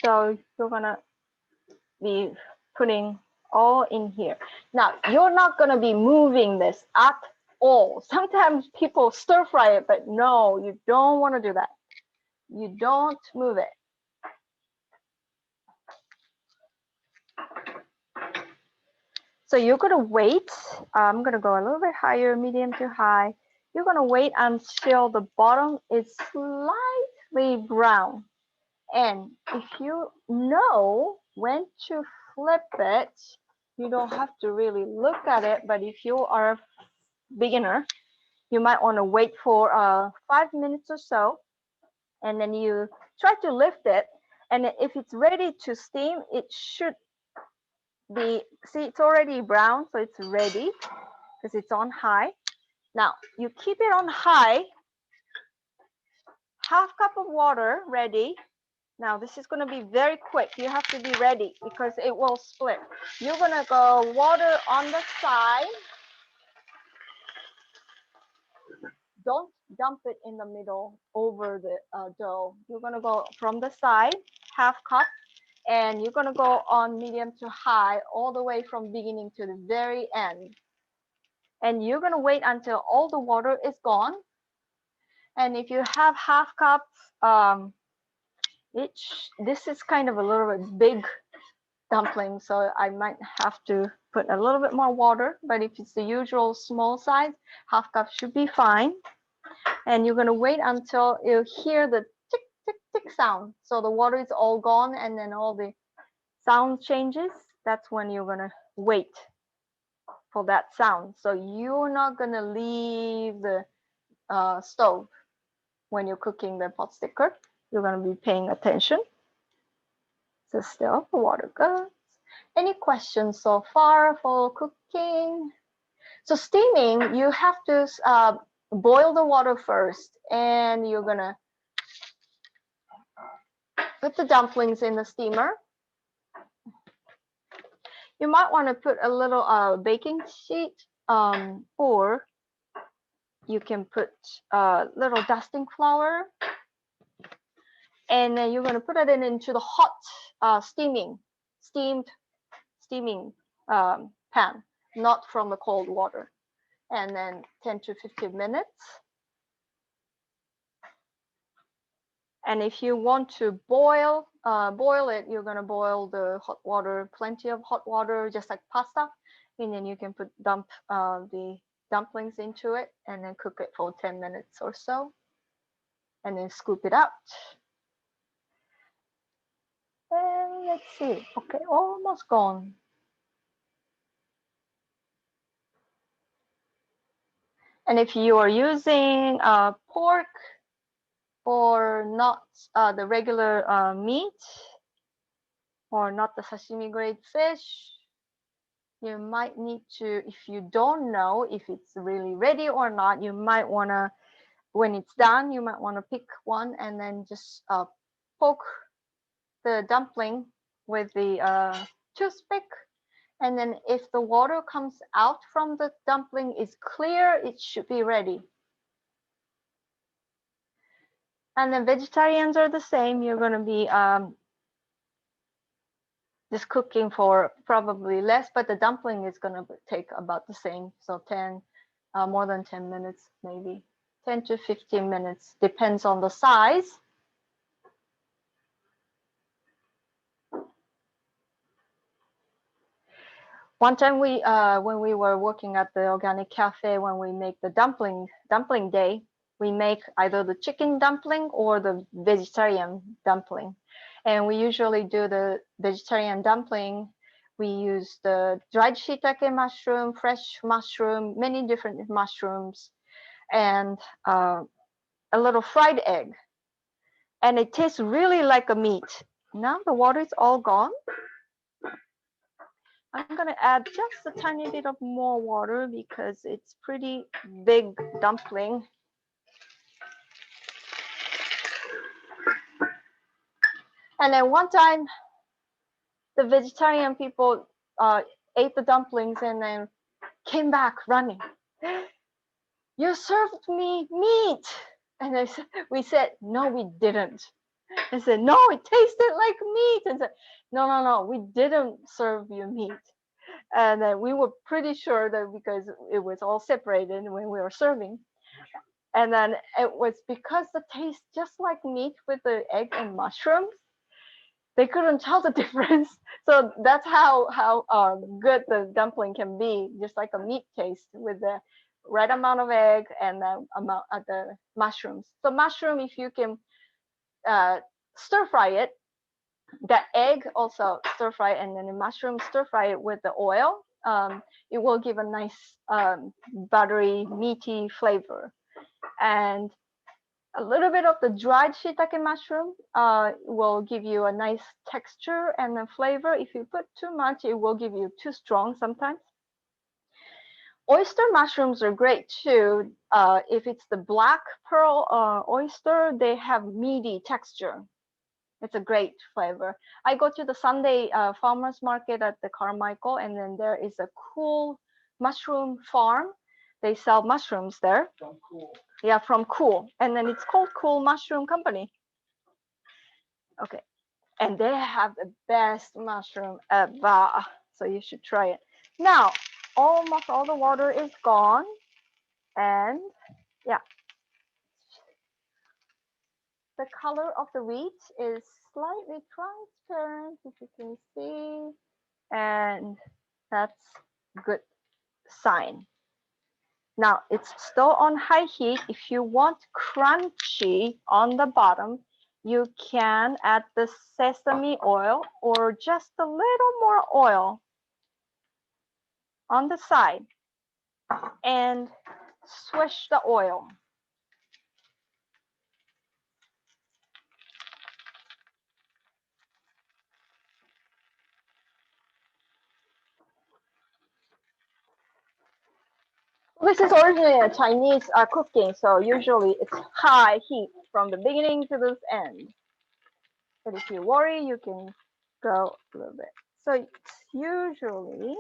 So you're gonna be putting all in here. Now you're not gonna be moving this at all. Sometimes people stir fry it, but no, you don't want to do that. You don't move it. So you're gonna wait. I'm gonna go a little bit higher, medium to high. You're gonna wait until the bottom is slightly brown. And if you know when to flip it, you don't have to really look at it. But if you are a beginner, you might want to wait for 5 minutes or so. And then you try to lift it. And if it's ready to steam, it should be, see, it's already brown, so it's ready because it's on high. Now you keep it on high, half cup of water ready. Now this is going to be very quick. You have to be ready because it will split. You're going to go water on the side. Don't dump it in the middle over the dough. You're going to go from the side, half cup, and you're going to go on medium to high all the way from beginning to the very end. And you're going to wait until all the water is gone. And if you have half cup, this is kind of a little bit big dumpling, so I might have to put a little bit more water. But if it's the usual small size, half cup should be fine. And you're going to wait until you hear the tick, tick, tick sound. So the water is all gone and then all the sound changes. That's when you're going to wait for that sound. So you're not going to leave the stove when you're cooking the pot sticker. You're going to be paying attention. So still the water goes. Any questions so far for cooking? So steaming, you have to boil the water first, and you're gonna put the dumplings in the steamer. You might want to put a little baking sheet, or you can put little dusting flour, and then you're gonna put it into the hot steaming pan, not from the cold water. And then 10 to 15 minutes. And if you want to boil it, you're gonna boil the hot water, plenty of hot water, just like pasta. And then you can dump the dumplings into it and then cook it for 10 minutes or so. and then scoop it out. And let's see. Okay, almost gone. And if you are using pork or not the regular meat or not the sashimi grade fish, you might need to, if you don't know if it's really ready or not, you might want to, when it's done, you might want to pick one and then just poke the dumpling with the toothpick. And then if the water comes out from the dumpling is clear, it should be ready. And then vegetarians are the same. You're going to be just cooking for probably less, but the dumpling is going to take about the same. So 10, more than 10 minutes, maybe 10 to 15 minutes, depends on the size. One time when we were working at the organic cafe, when we make the dumpling day, we make either the chicken dumpling or the vegetarian dumpling. And we usually do the vegetarian dumpling. We use the dried shiitake mushroom, fresh mushroom, many different mushrooms, and a little fried egg. And it tastes really like a meat. Now the water is all gone. I'm gonna add just a tiny bit of more water because it's pretty big dumpling. And then one time, the vegetarian people ate the dumplings and then came back running. You served me meat. And we said, no, we didn't. I said, no, it tasted like meat. And said, no, we didn't serve you meat. And then we were pretty sure that because it was all separated when we were serving. And then it was because the taste just like meat with the egg and mushrooms. They couldn't tell the difference. So that's how good the dumpling can be, just like a meat taste with the right amount of egg and the amount of the mushrooms. So mushroom, if you can stir fry it, the egg also stir fry, and then the mushroom stir fry it with the oil. It will give a nice buttery, meaty flavor. And a little bit of the dried shiitake mushroom will give you a nice texture and a flavor. If you put too much, it will give you too strong sometimes. Oyster mushrooms are great too. If it's the black pearl oyster, they have meaty texture. It's a great flavor. I go to the Sunday farmers market at the Carmichael, and then there is a cool mushroom farm. They sell mushrooms there. From Cool. Yeah, from Cool. And then it's called Cool Mushroom Company. Okay. And they have the best mushroom ever. So you should try it. Now, almost all the water is gone. And yeah. The color of the wheat is slightly transparent, if you can see. And that's good sign. Now it's still on high heat. If you want crunchy on the bottom, you can add the sesame oil or just a little more oil on the side and swish the oil. This is originally a Chinese cooking, so usually it's high heat from the beginning to the end. But if you worry, you can go a little bit. So it's usually,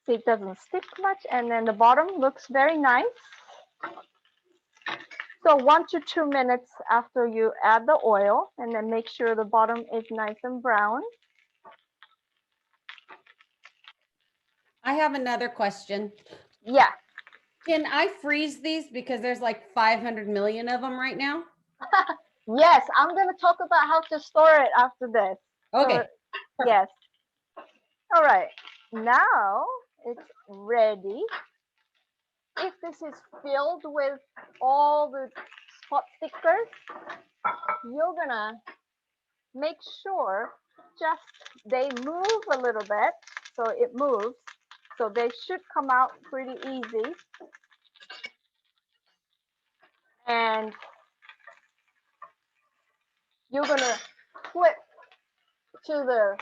see, it doesn't stick much, and then the bottom looks very nice. So 1 to 2 minutes after you add the oil, and then make sure the bottom is nice and brown. I have another question. Yeah. Can I freeze these because there's like 500 million of them right now? Yes, I'm going to talk about how to store it after this. Okay. So, yes. All right. Now it's ready. If this is filled with all the pot stickers, you're gonna make sure just they move a little bit, so it moves, so they should come out pretty easy. And you're gonna flip to the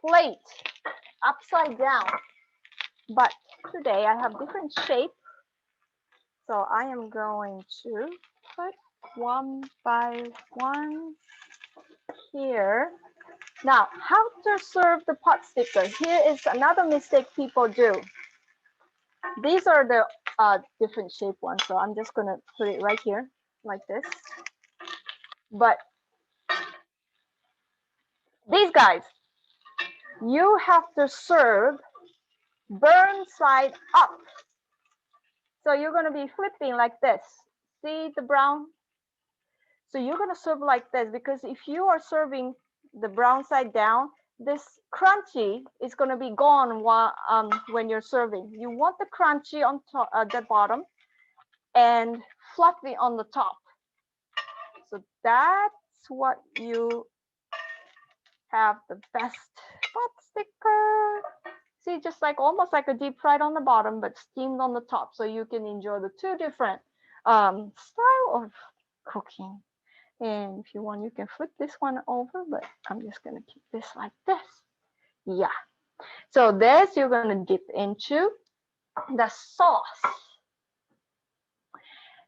plate upside down, but today I have different shape, so I am going to put one by one here. Now, how to serve the pot sticker? Here is another mistake people do. These are the different shape ones, so I'm just gonna put it right here like this. But these guys, you have to serve burn side up. So you're gonna be flipping like this. See the brown? So you're gonna serve like this, because if you are serving the brown side down, this crunchy is gonna be gone while, when you're serving. You want the crunchy on top, at the bottom, and fluffy on the top. So that's what you have the best pot sticker. See, just like almost like a deep fried on the bottom, but steamed on the top, so you can enjoy the two different style of cooking. And if you want, you can flip this one over, but I'm just gonna keep this like this. Yeah. So this you're gonna dip into the sauce.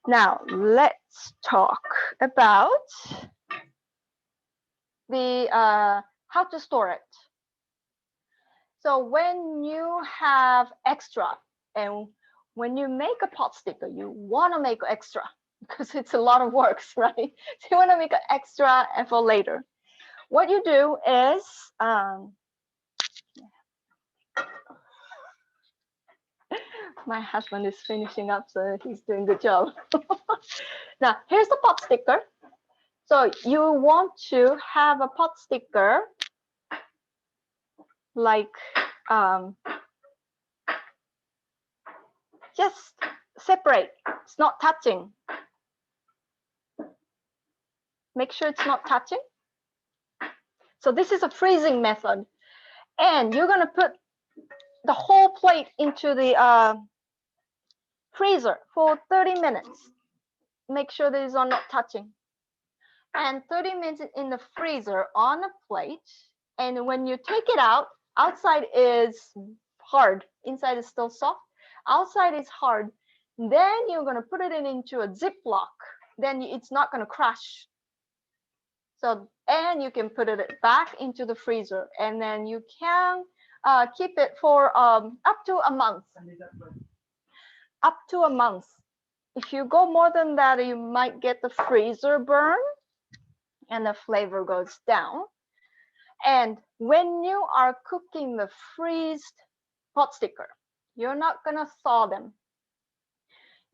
Now let's talk about the how to store it. So when you have extra, and when you make a pot sticker, you want to make extra because it's a lot of work, right? So you want to make an extra and for later. What you do is, my husband is finishing up, so he's doing a good job. Now, here's the pot sticker. So you want to have a pot sticker like just separate. It's not touching. Make sure it's not touching. So this is a freezing method. And you're going to put the whole plate into the freezer for 30 minutes. Make sure these are not touching. And 30 minutes in the freezer on a plate. And when you take it out, outside is hard. Inside is still soft. Outside is hard. Then you're going to put it into a Ziploc. Then it's not going to crash. So, and you can put it back into the freezer, and then you can keep it for up to a month. Up to a month. If you go more than that, you might get the freezer burn and the flavor goes down. And when you are cooking the freezed pot sticker, you're not gonna thaw them.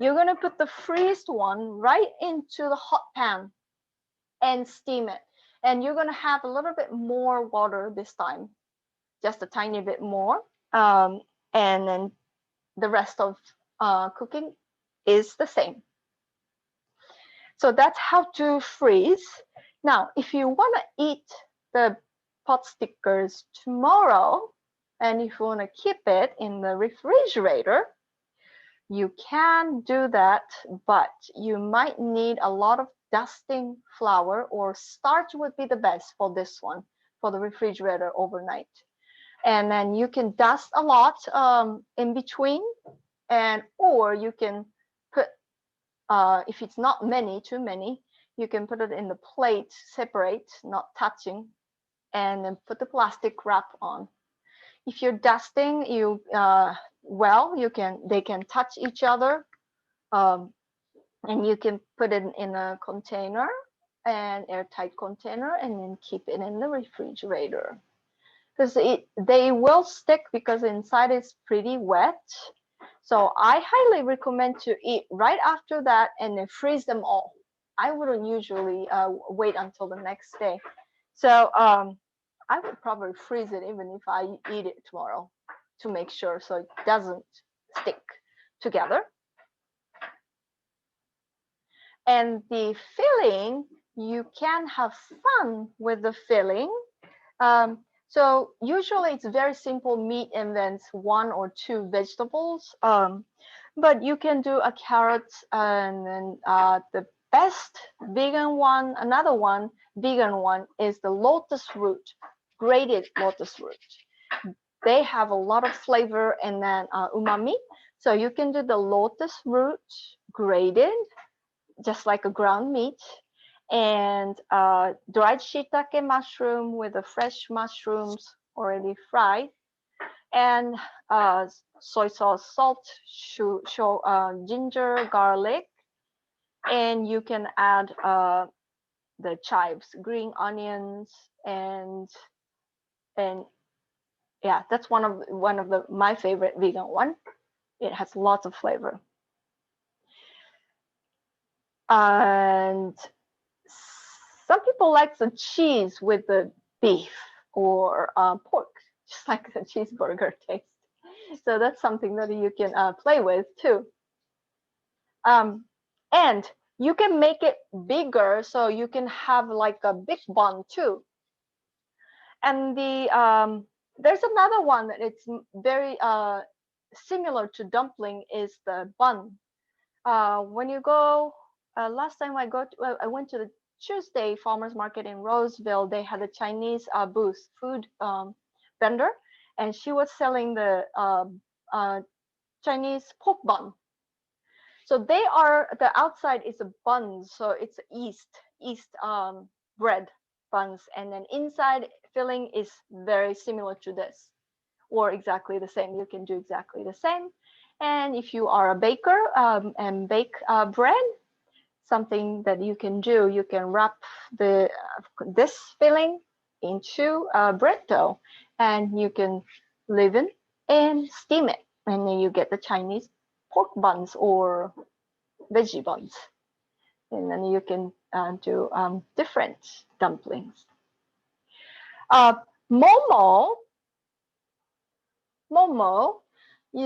You're gonna put the freezed one right into the hot pan and steam it. And you're gonna have a little bit more water this time, just a tiny bit more. And then the rest of cooking is the same. So that's how to freeze. Now, if you wanna eat the pot stickers tomorrow, and if you wanna keep it in the refrigerator, you can do that, but you might need a lot of dusting flour, or starch would be the best for this one, for the refrigerator overnight. And then you can dust a lot in between, and or you can put, if it's not too many, you can put it in the plate separate, not touching, and then put the plastic wrap on. If you're dusting, well, they can touch each other, and you can put it in a container, an airtight container, and then keep it in the refrigerator. Because they will stick, because inside is pretty wet. So I highly recommend to eat right after that and then freeze them all. I wouldn't usually wait until the next day. So I would probably freeze it even if I eat it tomorrow, to make sure so it doesn't stick together. And the filling, you can have fun with the filling. So usually it's very simple meat and then 1 or 2 vegetables. But you can do a carrot, and then the best vegan one, another one, vegan one is the lotus root, grated lotus root. They have a lot of flavor and then umami. So you can do the lotus root grated, just like a ground meat, and dried shiitake mushroom with the fresh mushrooms already fried, and soy sauce, salt, ginger, garlic, and you can add the chives, green onions, and yeah, that's one of my favorite vegan one. It has lots of flavor. And some people like the cheese with the beef or pork, just like the cheeseburger taste. So that's something that you can play with too. And you can make it bigger, so you can have like a big bun too. And there's another one that it's very similar to dumpling is the bun. When you go, last time I went to the Tuesday Farmers Market in Roseville. They had a Chinese booth, food vendor, and she was selling the Chinese pork bun. So the outside is a bun, so it's yeast bread buns, and then inside filling is very similar to this, or exactly the same. You can do exactly the same. And if you are a baker and bake bread, something that you can do, you can wrap this filling into bread dough, and you can leaven and steam it, and then you get the Chinese pork buns or veggie buns, and then you can do different dumplings. Momo,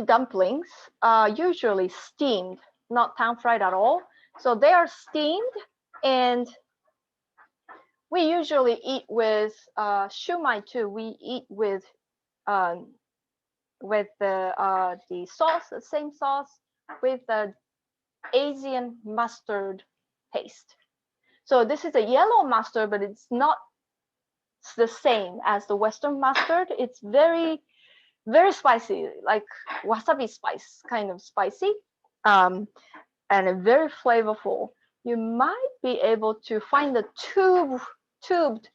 dumplings are usually steamed, not pan fried at all. So they are steamed, and we usually eat with shumai too. We eat with the sauce, the same sauce, with the Asian mustard paste. So this is a yellow mustard, but it's not the same as the Western mustard. It's very, very spicy, like wasabi spice, kind of spicy, and very flavorful. You might be able to find the tubed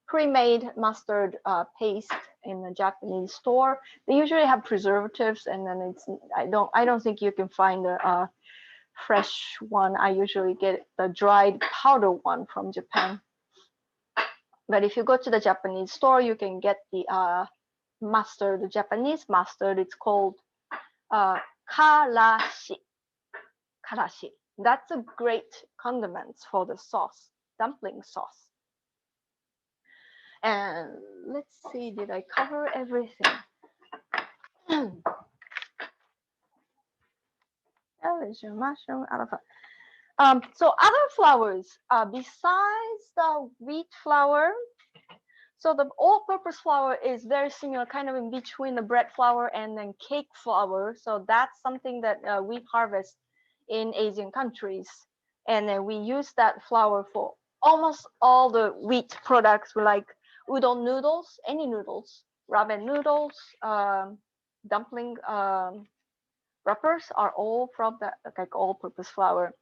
pre-made mustard paste in the Japanese store. They usually have preservatives, and then I don't think you can find a fresh one. I usually get the dried powder one from Japan. But if you go to the Japanese store, you can get the mustard, the Japanese mustard. It's called karashi. Karashi. That's a great condiment for the sauce, dumpling sauce. And let's see, did I cover everything? Your mushroom, so other flours besides the wheat flour. So the all-purpose flour is very similar, kind of in between the bread flour and then cake flour. So that's something that we harvest in Asian countries, and then we use that flour for almost all the wheat products, like udon noodles, any noodles, ramen noodles, dumpling wrappers are all from that like all-purpose flour.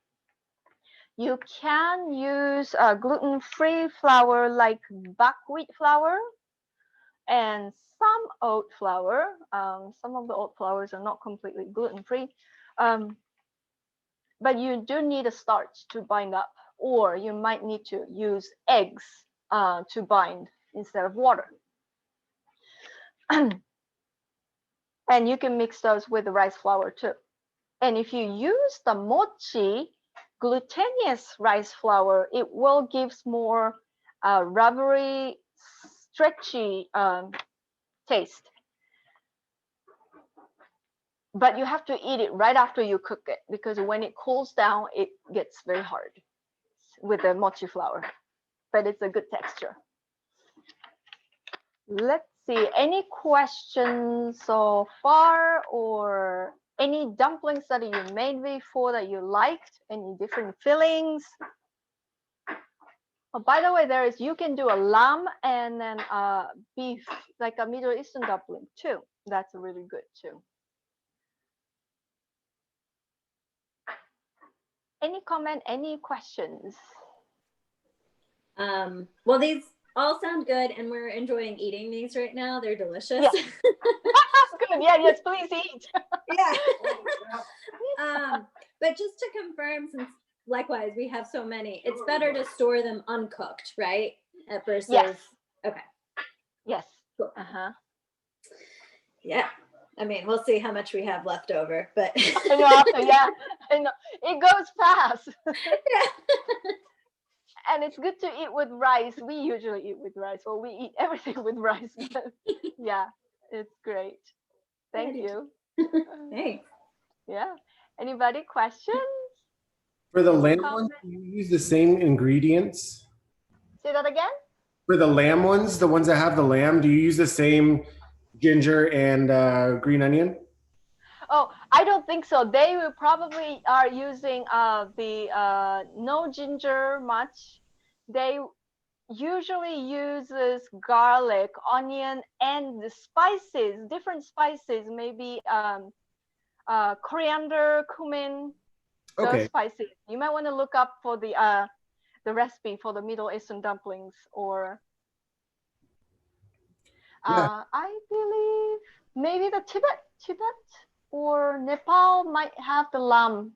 You can use gluten-free flour like buckwheat flour and some oat flour. Some of the oat flours are not completely gluten-free, but you do need a starch to bind up, or you might need to use eggs to bind instead of water. And you can mix those with the rice flour too. And if you use the mochi glutinous rice flour, it will give more rubbery, stretchy taste. but you have to eat it right after you cook it because when it cools down, it gets very hard with the mochi flour, but it's a good texture. Let's see, any questions so far or any dumplings that you made before that you liked? Any different fillings? Oh, by the way, you can do a lamb and then beef, like a Middle Eastern dumpling too. That's really good too. Any comment, any questions? Well, these all sound good, and we're enjoying eating these right now. They're delicious. Yeah. Good. Yeah, yes, please eat. Yeah. But just to confirm, since likewise we have so many, it's better to store them uncooked, right? Versus Yes. Okay. Yes. Cool. Uh-huh. Yeah. I mean, we'll see how much we have left over, but I know, yeah, I know. It goes fast. yeah. And it's good to eat with rice. We usually eat with rice, or we eat everything with rice. Yeah, it's great. Thank you. Thanks. Yeah. Anybody questions? For the lamb Comment? ones, do you use the same ingredients? Say that again? For the lamb ones, the ones that have the lamb, do you use the same ginger and green onion? Oh, I don't think so. They will probably are using the no ginger much. They usually uses garlic, onion, and the spices, different spices, maybe coriander, cumin, those Okay. spices. You might want to look up for the recipe for the Middle Eastern dumplings, or Yeah. I believe maybe the Tibet or Nepal might have the lamb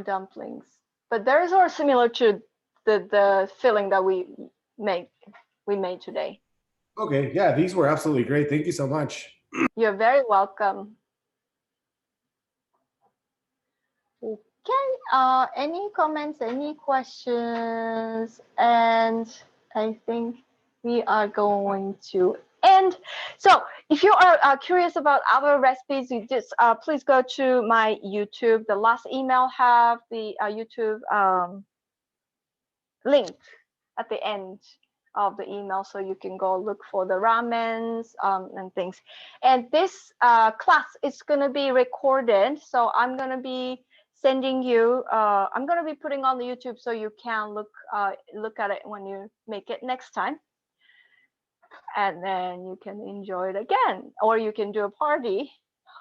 dumplings, but theirs are similar to the filling that we made today. Okay. Yeah, these were absolutely great. Thank you so much. You're very welcome. Okay, any comments, any questions? And I think we are going to end. So if you are curious about other recipes, you just please go to my YouTube. The last email have the YouTube link at the end of the email, so you can go look for the ramens and things. And this class is going to be recorded, so I'm going to be sending you. I'm going to be putting on the YouTube so you can look at it when you make it next time, and then you can enjoy it again, or you can do a party,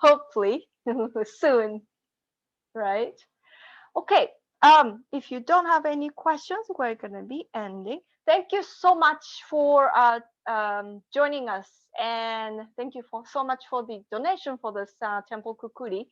hopefully soon, right? Okay. If you don't have any questions, we're gonna be ending. Thank you so much for joining us, and thank you so much for the donation for this temple kukuri.